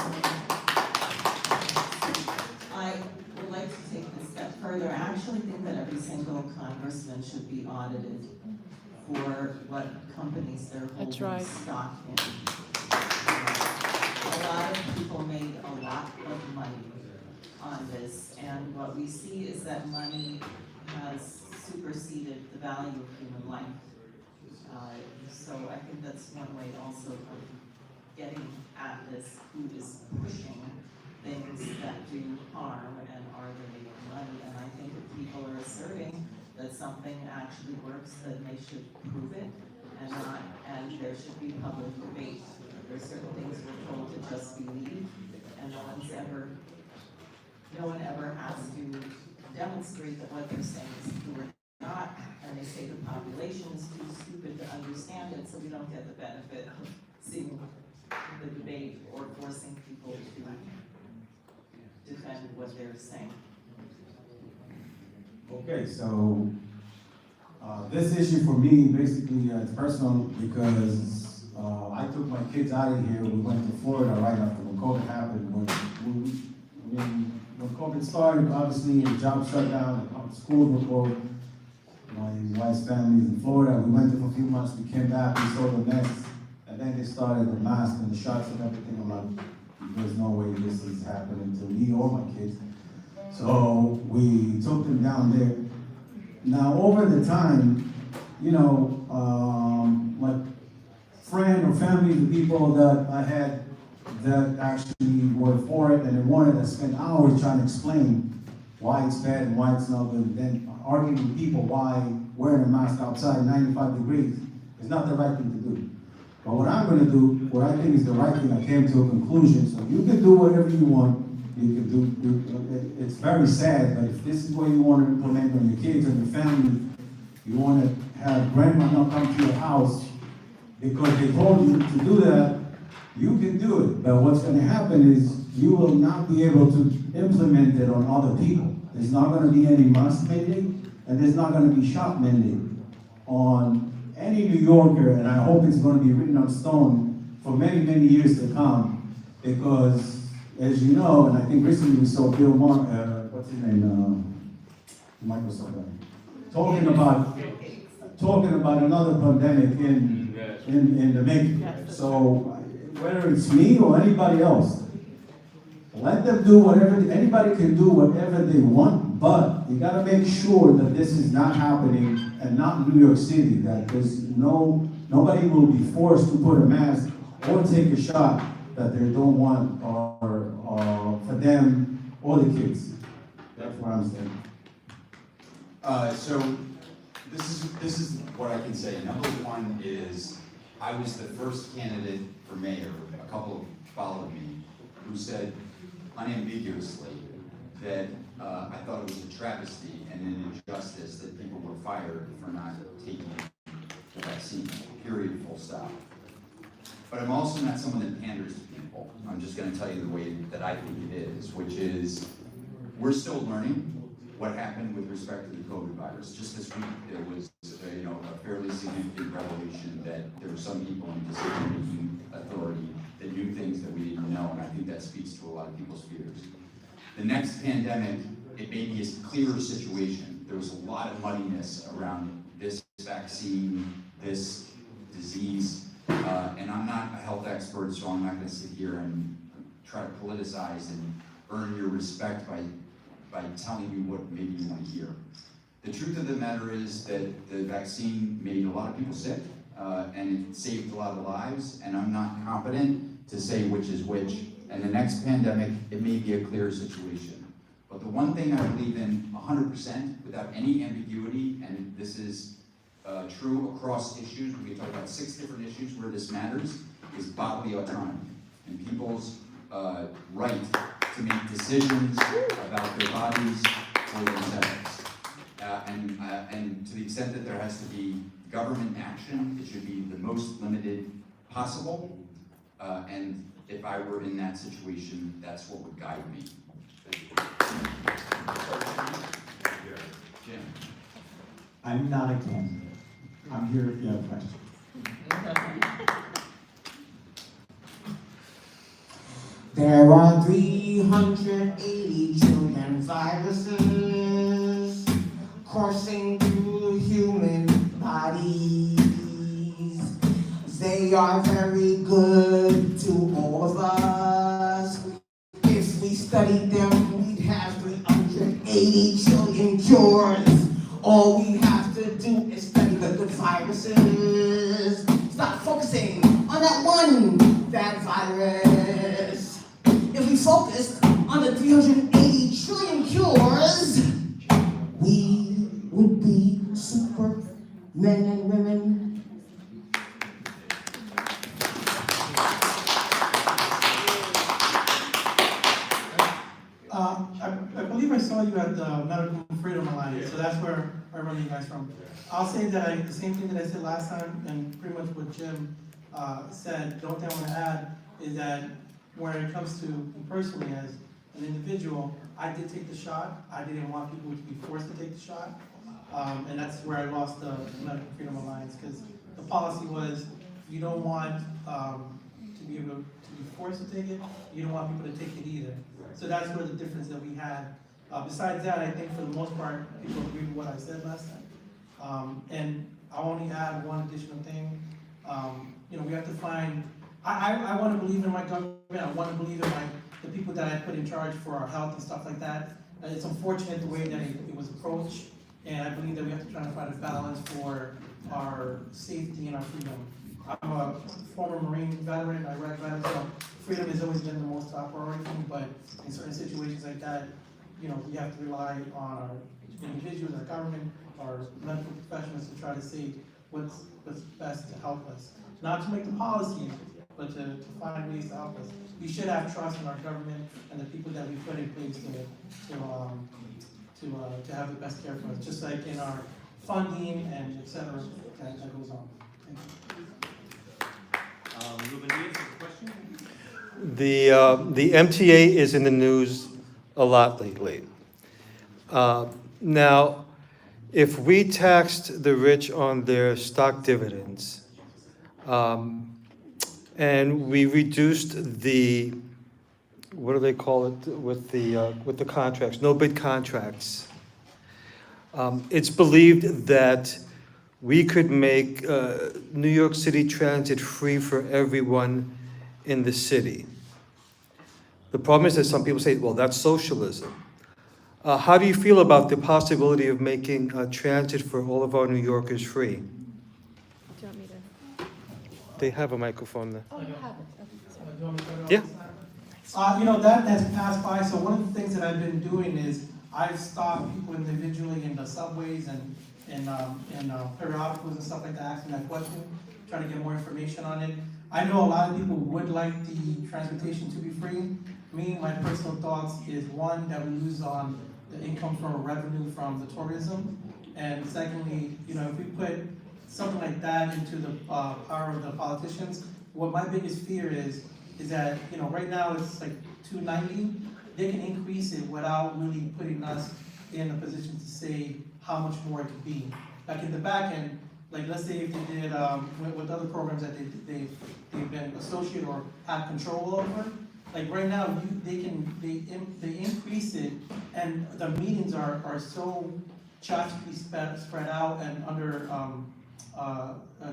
I would like to take this step further. I actually think that every single congressman should be audited for what companies they're holding stock in. A lot of people made a lot of money on this, and what we see is that money has superseded the value of human life. So I think that's one way also of getting at this, who is pushing things that do harm and are they making money. And I think if people are asserting that something actually works, then they should prove it and there should be public debate. There are certain things we're told to just believe, and no one ever has to demonstrate that what they're saying is true or not. And and they say the population is too stupid to understand it, so we don't get the benefit of seeing the debate or forcing people to defend what they're saying. Okay, so this issue for me basically is personal because I took my kids out of here. We went to Florida right after when COVID happened. When COVID started, obviously the job shut down, the school were closed. My wife's family is in Florida. We went there for a few months. We came back. We saw the mess, and then they started the mask and the shots and everything. I'm like, there's no way this is happening to me or my kids. So we took them down there. Now, over the time, you know, like friend or family, the people that I had that actually were for it and they wanted to spend hours trying to explain why it's bad and why it's not good, and then arguing with people why wearing a mask outside 95 degrees is not the right thing to do. But what I'm going to do, what I think is the right thing, I came to a conclusion. So you can do whatever you want. You can do, it's very sad, but if this is what you want to implement on your kids and your family, you want to have grandma not come to your house because they told you to do that, you can do it. But what's going to happen is you will not be able to implement it on other people. There's not going to be any mask mandate, and there's not going to be shop mandate on any New Yorker, and I hope it's going to be written on stone for many, many years to come, because as you know, and I think recently we saw Bill what's his name, Microsoft guy, talking about another pandemic in the making. So whether it's me or anybody else, let them do whatever, anybody can do whatever they want, but you gotta make sure that this is not happening and not in New York City, that there's nobody will be forced to put a mask or take a shot that they don't want or for them or the kids. That's what I'm saying. So this is what I can say. Number one is I was the first candidate for mayor, a couple followed me, who said unambiguously that I thought it was a travesty and an injustice that people were fired for not taking the vaccine, period, full stop. But I'm also not someone that panders to people. I'm just going to tell you the way that I think it is, which is we're still learning what happened with respect to the COVID virus. Just this week, there was a fairly significant revelation that there were some people in decision-making authority that knew things that we didn't know, and I think that speaks to a lot of people's fears. The next pandemic, it may be a clearer situation. There was a lot of muddiness around this vaccine, this disease, and I'm not a health expert, so I'm not going to sit here and try to politicize and earn your respect by telling you what maybe you want to hear. The truth of the matter is that the vaccine made a lot of people sick, and it saved a lot of lives, and I'm not competent to say which is which. And the next pandemic, it may be a clearer situation. But the one thing I believe in 100% without any ambiguity, and this is true across issues, we can talk about 6 different issues where this matters, is bodily autonomy and people's right to make decisions about their bodies for themselves. And to the extent that there has to be government action, it should be the most limited possible. And if I were in that situation, that's what would guide me. Jim. I'm not a candidate. I'm here if you have questions. There are 380 trillion viruses coursing through human bodies. They are very good to all of us. If we studied them, we'd have 380 trillion cures. All we have to do is study the good viruses. Stop focusing on that one bad virus. If we focused on the 380 trillion cures, we would be super men and women. I believe I saw you at the Medical Freedom Alliance, so that's where where you guys from. I'll say that the same thing that I said last time, and pretty much what Jim said. The only thing I want to add is that when it comes to me personally as an individual, I did take the shot. I didn't want people to be forced to take the shot. And that's where I lost the Medical Freedom Alliance, because the policy was you don't want to be able to be forced to take it. You don't want people to take it either. So that's where the difference that we had. Besides that, I think for the most part, people agree with what I said last time. And I only add one additional thing. We have to find, I want to believe in my government. I want to believe in the people that I put in charge for our health and stuff like that. It's unfortunate the way that it was approached. And I believe that we have to try to find a balance for our safety and our freedom. I'm a former Marine veteran, Iraq veteran, so freedom has always been the most top priority for me, but in certain situations like that, we have to rely on our individuals, our government, our medical professionals to try to see what's best to help us. Not to make the policy, but to find ways to help us. We should have trust in our government and the people that we put in place to have the best care for us, just like in our funding and et cetera, that goes on. Thank you. The MTA is in the news a lot lately. Now, if we taxed the rich on their stock dividends, and we reduced the, what do they call it with the contracts, no bid contracts, it's believed that we could make New York City Transit free for everyone in the city. The problem is that some people say, well, that's socialism. How do you feel about the possibility of making transit for all of our New Yorkers free? Do you want me to? They have a microphone there. Oh, you have it. Yeah. That's passed by. So one of the things that I've been doing is I've stopped people individually in the subways and periodicals and stuff like that, asking that question, trying to get more information on it. I know a lot of people would like the transportation to be free. Me, my personal thoughts is one, that we lose on the income from revenue from the tourism, and secondly, if we put something like that into the power of the politicians, what my biggest fear is that right now it's like $2.90. They can increase it without really putting us in a position to say how much more it could be. Like in the back end, like let's say if they did with other programs that they've been associated or have control over. Like right now, they increase it, and the meetings are so chastically spread out and under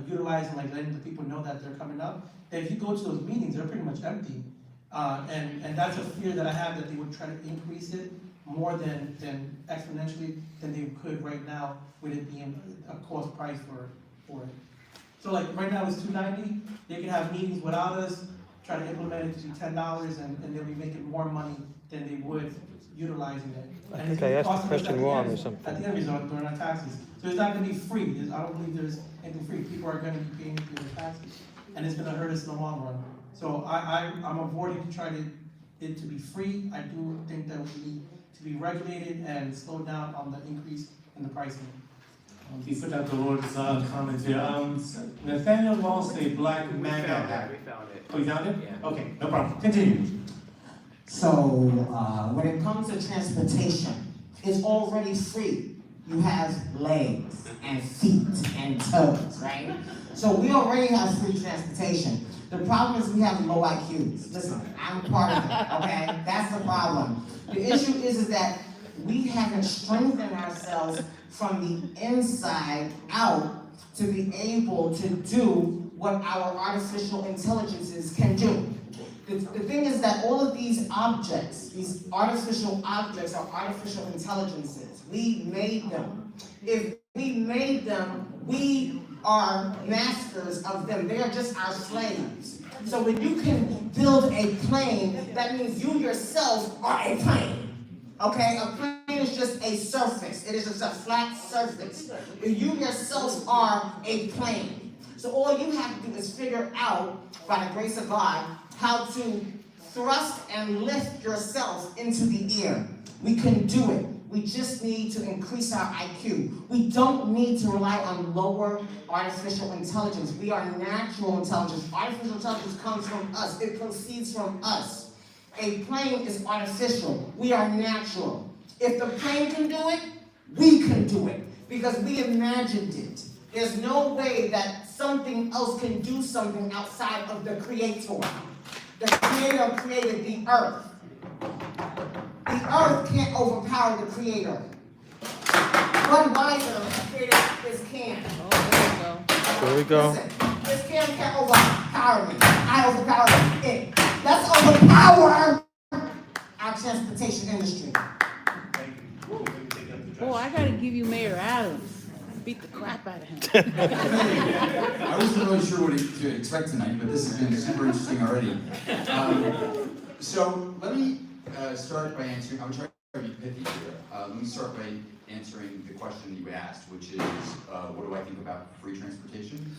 utilized, and like letting the people know that they're coming up. That if you go to those meetings, they're pretty much empty, and that's a fear that I have, that they would try to increase it more than exponentially than they could right now, with it being a cost price for it. So like right now it's $2.90. They can have meetings without us. Try to implement it to be $10, and they'll be making more money than they would utilizing it. I think I asked the question wrong or something. At the end result, during our taxes. So it's not going to be free. I don't believe there's anything free. People are going to be paying for their taxes, and it's going to hurt us in the long run. So I'm avoiding to try it to be free. I do think that we need to be regulated and slow down on the increase in the pricing. Before Dr. Lord's comments here, Nathaniel lost a black MAGA hat. We found it. Oh, you found it? Yeah. Okay, no problem. Continue. So when it comes to transportation, it's already free. You have legs and feet and toes, right? So we already have free transportation. The problem is we have low IQs. Listen, I'm part of it, okay? That's the problem. The issue is that we haven't strengthened ourselves from the inside out to be able to do what our artificial intelligences can do. The thing is that all of these objects, these artificial objects are artificial intelligences. We made them. If we made them, we are masters of them. They are just our slaves. So when you can build a plane, that means you yourself are a plane. Okay, a plane is just a surface. It is just a flat surface. You yourself are a plane. So all you have to do is figure out, by the grace of God, how to thrust and lift yourself into the air. We can do it. We just need to increase our IQ. We don't need to rely on lower artificial intelligence. We are natural intelligence. Artificial intelligence comes from us. It proceeds from us. A plane is artificial. We are natural. If the plane can do it, we can do it because we imagined it. There's no way that something else can do something outside of the Creator. The Creator created the earth. The earth can't overpower the Creator. One wiser created this can. There we go. Listen, this can can't overpower me. I overpower it. Let's overpower our transportation industry. Oh, I gotta give you Mayor Adams. Beat the crap out of him. I wasn't really sure what to expect tonight, but this has been super interesting already. So let me start by answering, I'm trying to be pithy here. Let me start by answering the question that you asked, which is, what do I think about free transportation?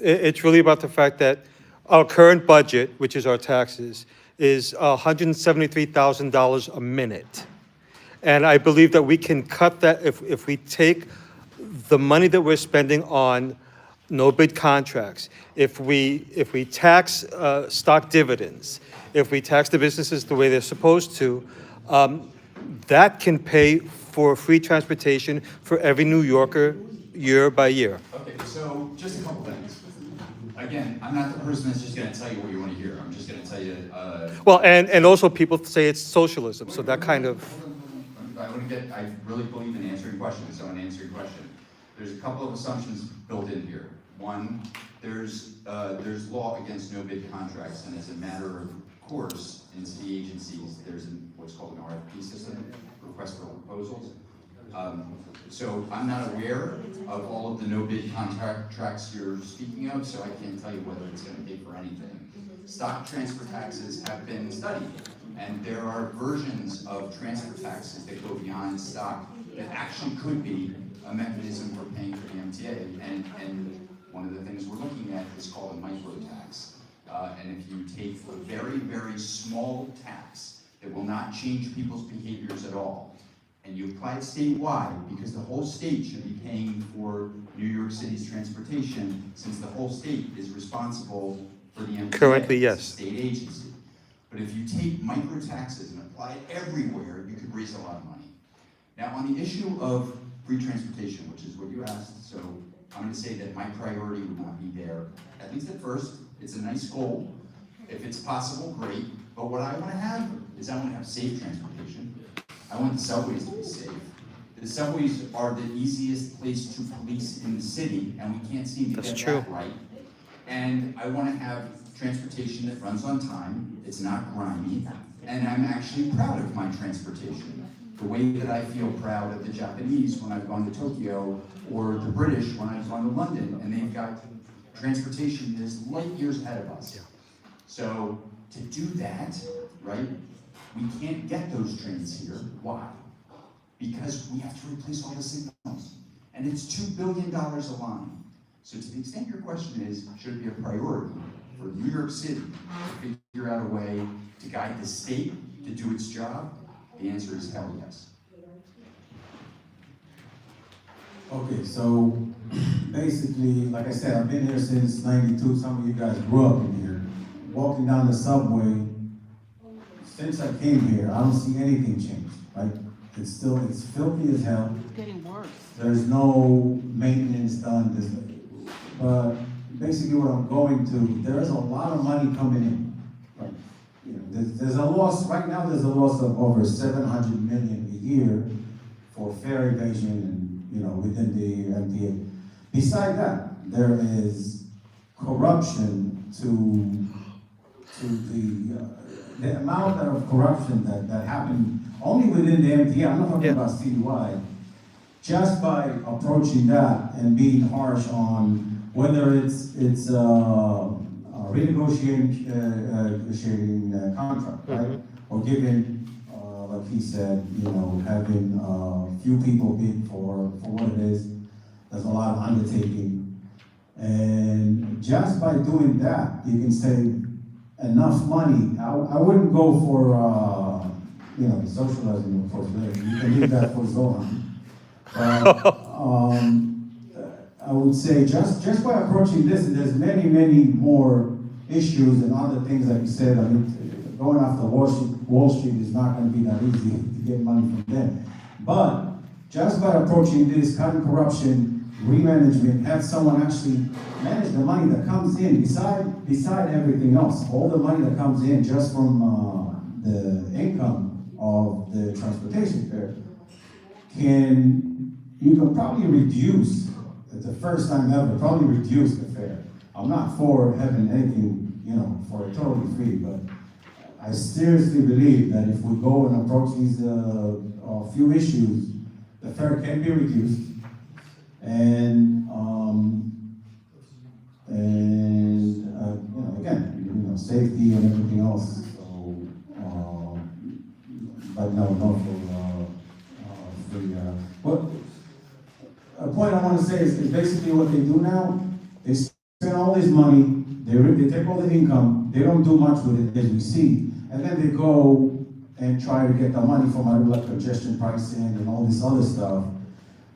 It's really about the fact that our current budget, which is our taxes, is $173,000 a minute. And I believe that we can cut that if we take the money that we're spending on no-bid contracts, if we tax stock dividends, if we tax the businesses the way they're supposed to, that can pay for free transportation for every New Yorker year by year. Okay, so just a couple things. Again, I'm not the person that's just going to tell you what you want to hear. I'm just going to tell you. Well, and also people say it's socialism, so that kind of. I really believe in answering questions, so I'm going to answer your question. There's a couple of assumptions built in here. One, there's law against no-bid contracts, and as a matter of course, in city agencies, there's what's called an RFP system, request for proposals. So I'm not aware of all of the no-bid contracts you're speaking of, so I can't tell you whether it's going to pay for anything. Stock transfer taxes have been studied, and there are versions of transfer taxes that go beyond stock that actually could be a mechanism for paying for the MTA, and one of the things we're looking at is called a micro tax. And if you take a very, very small tax that will not change people's behaviors at all, and you apply it statewide, because the whole state should be paying for New York City's transportation, since the whole state is responsible for the MTA. Currently, yes. It's a state agency. But if you take micro taxes and apply it everywhere, you could raise a lot of money. Now, on the issue of free transportation, which is what you asked, so I'm going to say that my priority would not be there, at least at first. It's a nice goal. If it's possible, great. But what I want to have is I want to have safe transportation. I want the subways to be safe. The subways are the easiest place to police in the city, and we can't seem to get that right. And I want to have transportation that runs on time, it's not grimy, and I'm actually proud of my transportation. The way that I feel proud of the Japanese when I've gone to Tokyo, or the British when I've gone to London, and they've got transportation that is light years ahead of us. So to do that, right, we can't get those trains here. Why? Because we have to replace all the signals. And it's $2 billion a line. So to the extent your question is, should it be a priority for New York City to figure out a way to guide the state to do its job? The answer is hell yes. Okay, so basically, like I said, I've been here since '92. Some of you guys grew up in here. Walking down the subway, since I came here, I don't see anything change. Right? It's filthy as hell. It's getting worse. There's no maintenance done. But basically, what I'm going to, there's a lot of money coming in. Right? You know, there's a loss right now. There's a loss of over $700 million a year for fare evasion and within the MTA. Beside that, there is corruption to the amount of corruption that happened only within the MTA. I'm not talking about citywide. Just by approaching that and being harsh on whether it's renegotiating contract, right? Or giving, like he said, having few people bid for what it is. There's a lot of undertaking. And just by doing that, you can save enough money. I wouldn't go for the socializing, of course, you can leave that for Zohan. But, I would say just by approaching this, and there's many more issues and other things like you said. I mean, going after Wall Street is not going to be that easy to get money from them. But just by approaching this, cutting corruption, remanagement, have someone actually manage the money that comes in beside everything else, all the money that comes in just from the income of the transportation fare, you can probably reduce, it's the first time ever, probably reduce the fare. I'm not for having anything, for totally free, but I seriously believe that if we go and approach these few issues, the fare can be reduced, and again, safety and everything else. So, but no for free. But a point I want to say is basically what they do now. They spend all this money. They take all the income. They don't do much with it, as we see, and then they go and try to get the money from like congestion pricing and all this other stuff,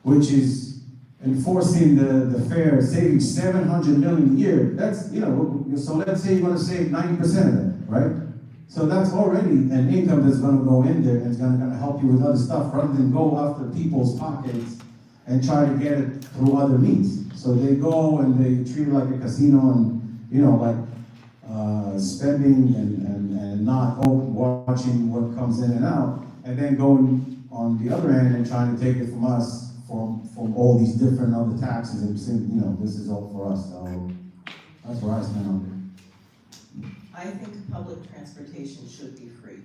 which is enforcing the fare, saving $700 million a year. That's, so let's say you're going to save 90% of that, right? So that's already an income that's going to go in there and it's going to help you with other stuff rather than go after people's pockets and try to get it through other means. So they go and they treat it like a casino and, spending and not watching what comes in and out, and then going on the other end and trying to take it from us from all these different other taxes and saying, this is all for us. So that's where I stand on it. I think public transportation should be free.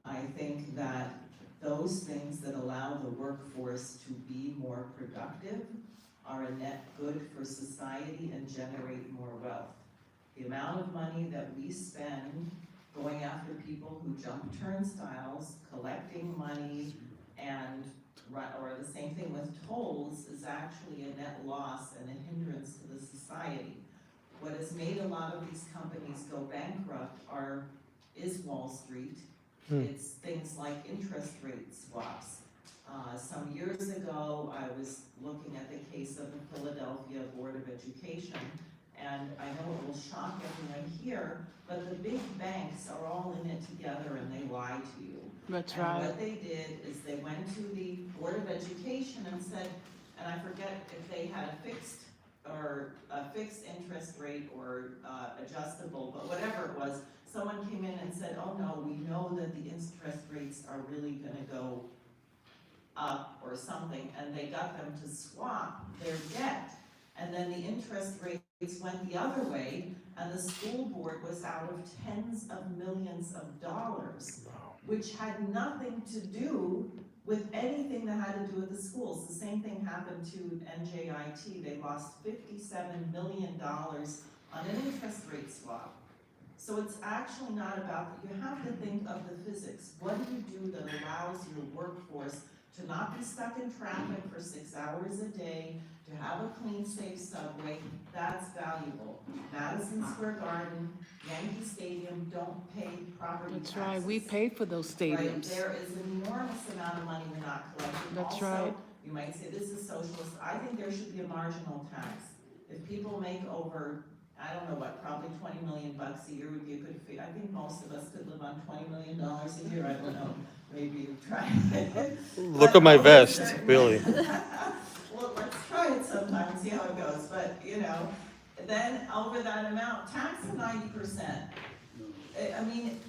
I think that those things that allow the workforce to be more productive are a net good for society and generate more wealth. The amount of money that we spend going after people who jump turnstiles, collecting money, or the same thing with tolls, is actually a net loss and a hindrance to the society. What has made a lot of these companies go bankrupt is Wall Street. It's things like interest rate swaps. Some years ago, I was looking at the case of the Philadelphia Board of Education, and I know it will shock everyone here, but the big banks are all in it together and they lie to you. That's and right. What they did is they went to the Board of Education and said, and I forget if they had a fixed interest rate or adjustable, but whatever it was, someone came in and said, oh no, we know that the interest rates are really gonna go up or something, and they got them to swap their debt, and then the interest rates went the other way, and the school board was out of tens of millions of dollars, which had nothing to do with anything that had to do with the schools. The same thing happened to NJIT. They lost $57 million on an interest rate swap. So it's actually not about, you have to think of the physics. What do you do that allows your workforce to not be stuck in traffic for 6 hours a day, to have a clean, safe subway? That's valuable. Madison Square Garden, Yankee Stadium don't pay property taxes. That's right, we pay for those stadiums. Right? There is an enormous amount of money we're not collecting. That's also, right. You might say this is socialist. I think there should be a marginal tax. If people make over, I don't know what, probably $20 million a year would be a good fee. I think most of us could live on $20 million a year. I don't know. Maybe you try it. Look at my vest, really. Well, let's try it sometime, see how it goes. But, then over that amount, tax 90%. I mean,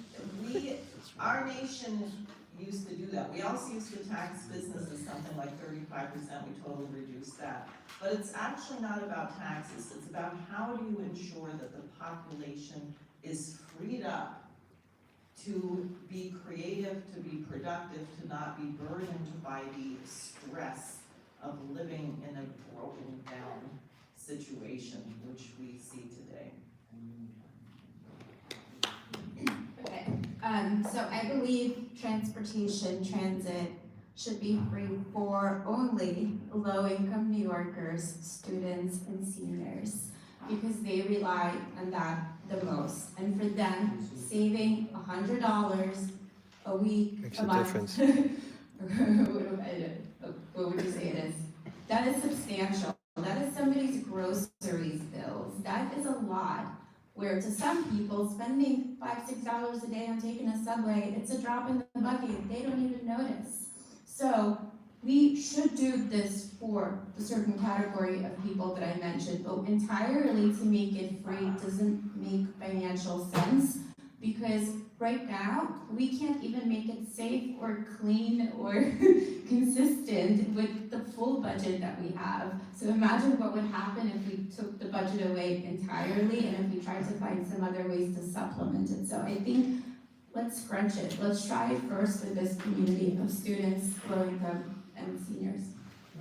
our nation used to do that. We also used to tax businesses something like 35%. We totally reduced that. But it's actually not about taxes. It's about how do you ensure that the population is freed up to be creative, to be productive, to not be burdened by the stress of living in a broken down situation, which we see today. Okay, so I believe transit should be free for only low-income New Yorkers, students, and seniors, because they rely on that the most. And for them, saving $100 a week, Makes a a month. difference. What would you say it is? That is substantial. That is somebody's groceries bills. That is a lot. Where to some people, spending $5-6 a day on taking a subway, it's a drop in the bucket. They don't even notice. So we should do this for the certain category of people that I mentioned, but entirely to make it free doesn't make financial sense, because right now, we can't even make it safe or clean or consistent with the full budget that we have. So imagine what would happen if we took the budget away entirely and if we tried to find some other ways to supplement it. So I think let's scrunch it. Let's try it first with this community of students, low income, and seniors.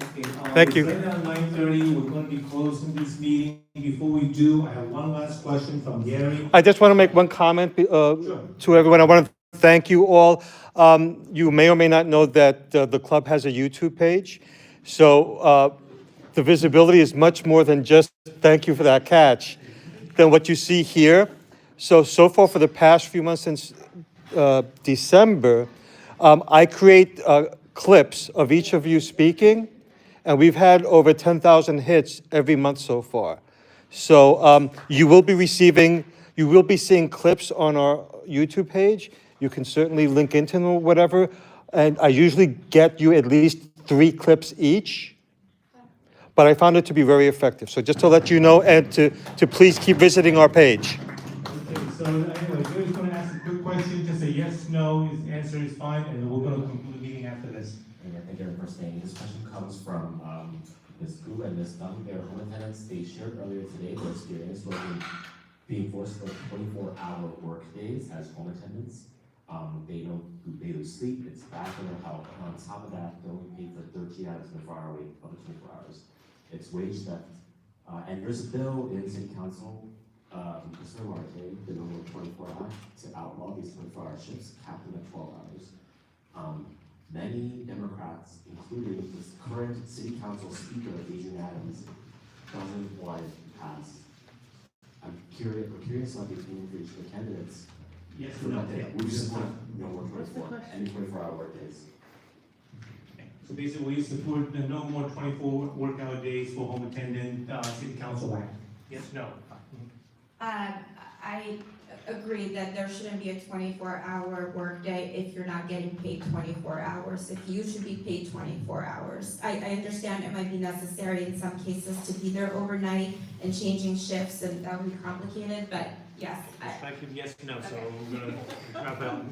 Okay, Thank you. Right now, 9:30, we're going to be closing this meeting. Before we do, I have one last question from Gary. I just want to make one comment to everyone. I want to thank you all. You may or may not know that the club has a YouTube page. So the visibility is much more than just thank you for that catch than what you see here. So far for the past few months since December, I create clips of each of you speaking, and we've had over 10,000 hits every month so far. So you will be seeing clips on our YouTube page. You can certainly link into them or whatever. And I usually get you at least 3 clips each. But I found it to be very effective. So just to let you know, and to please keep visiting our page. Okay, so anyway, Gary's going to ask a quick question. Just a yes, no. His answer is fine, and we're going to conclude the meeting after this. Thank you for staying. This question comes from Ms. Gu and Ms. Dung. They're home attendants. They shared earlier today their experience being forced to work 24-hour work days as home attendants. They lose sleep, it's bad for their health, and on top of that, they're only paid for 13 out of 24-hour week of the 24 hours. It's wage theft. And there's a bill in City Council, Mr. Marte, the normal 24 Act, to outlaw these 24-hour shifts, capped them at 12 hours. Many Democrats, including this current City Council Speaker, Adrian Adams, doesn't want it to pass. We're curious on the opinion for each of the candidates. Yes or no? We just want no more 24, any 24-hour work days. So basically, we support the no more 24 work-hour days for home attendant City Council Act. Yes, no? I agree that there shouldn't be a 24-hour workday if you're not getting paid 24 hours. If you should be paid 24 hours. I understand it might be necessary in some cases to be there overnight and changing shifts, and that would be complicated, but yes. Yes, no, so we're going to wrap up.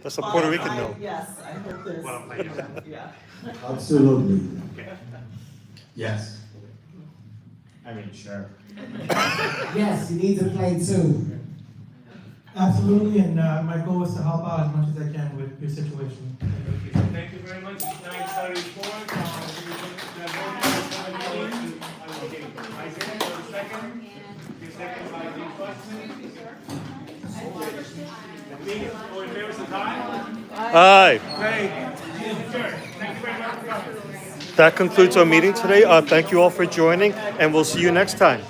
That's a Puerto Rican no. Yes, I hope there's. Well, yeah. Absolutely. Okay. Yes. I mean, sure. Yes, you need to play too. Absolutely, and my goal is to help out as much as I can with your situation. Thank you very much. It's 9:34. Second by the question. All in favor, say aye. Aye. Thank you very much for coming. That concludes our meeting today. Thank you all for joining, and we'll see you next time.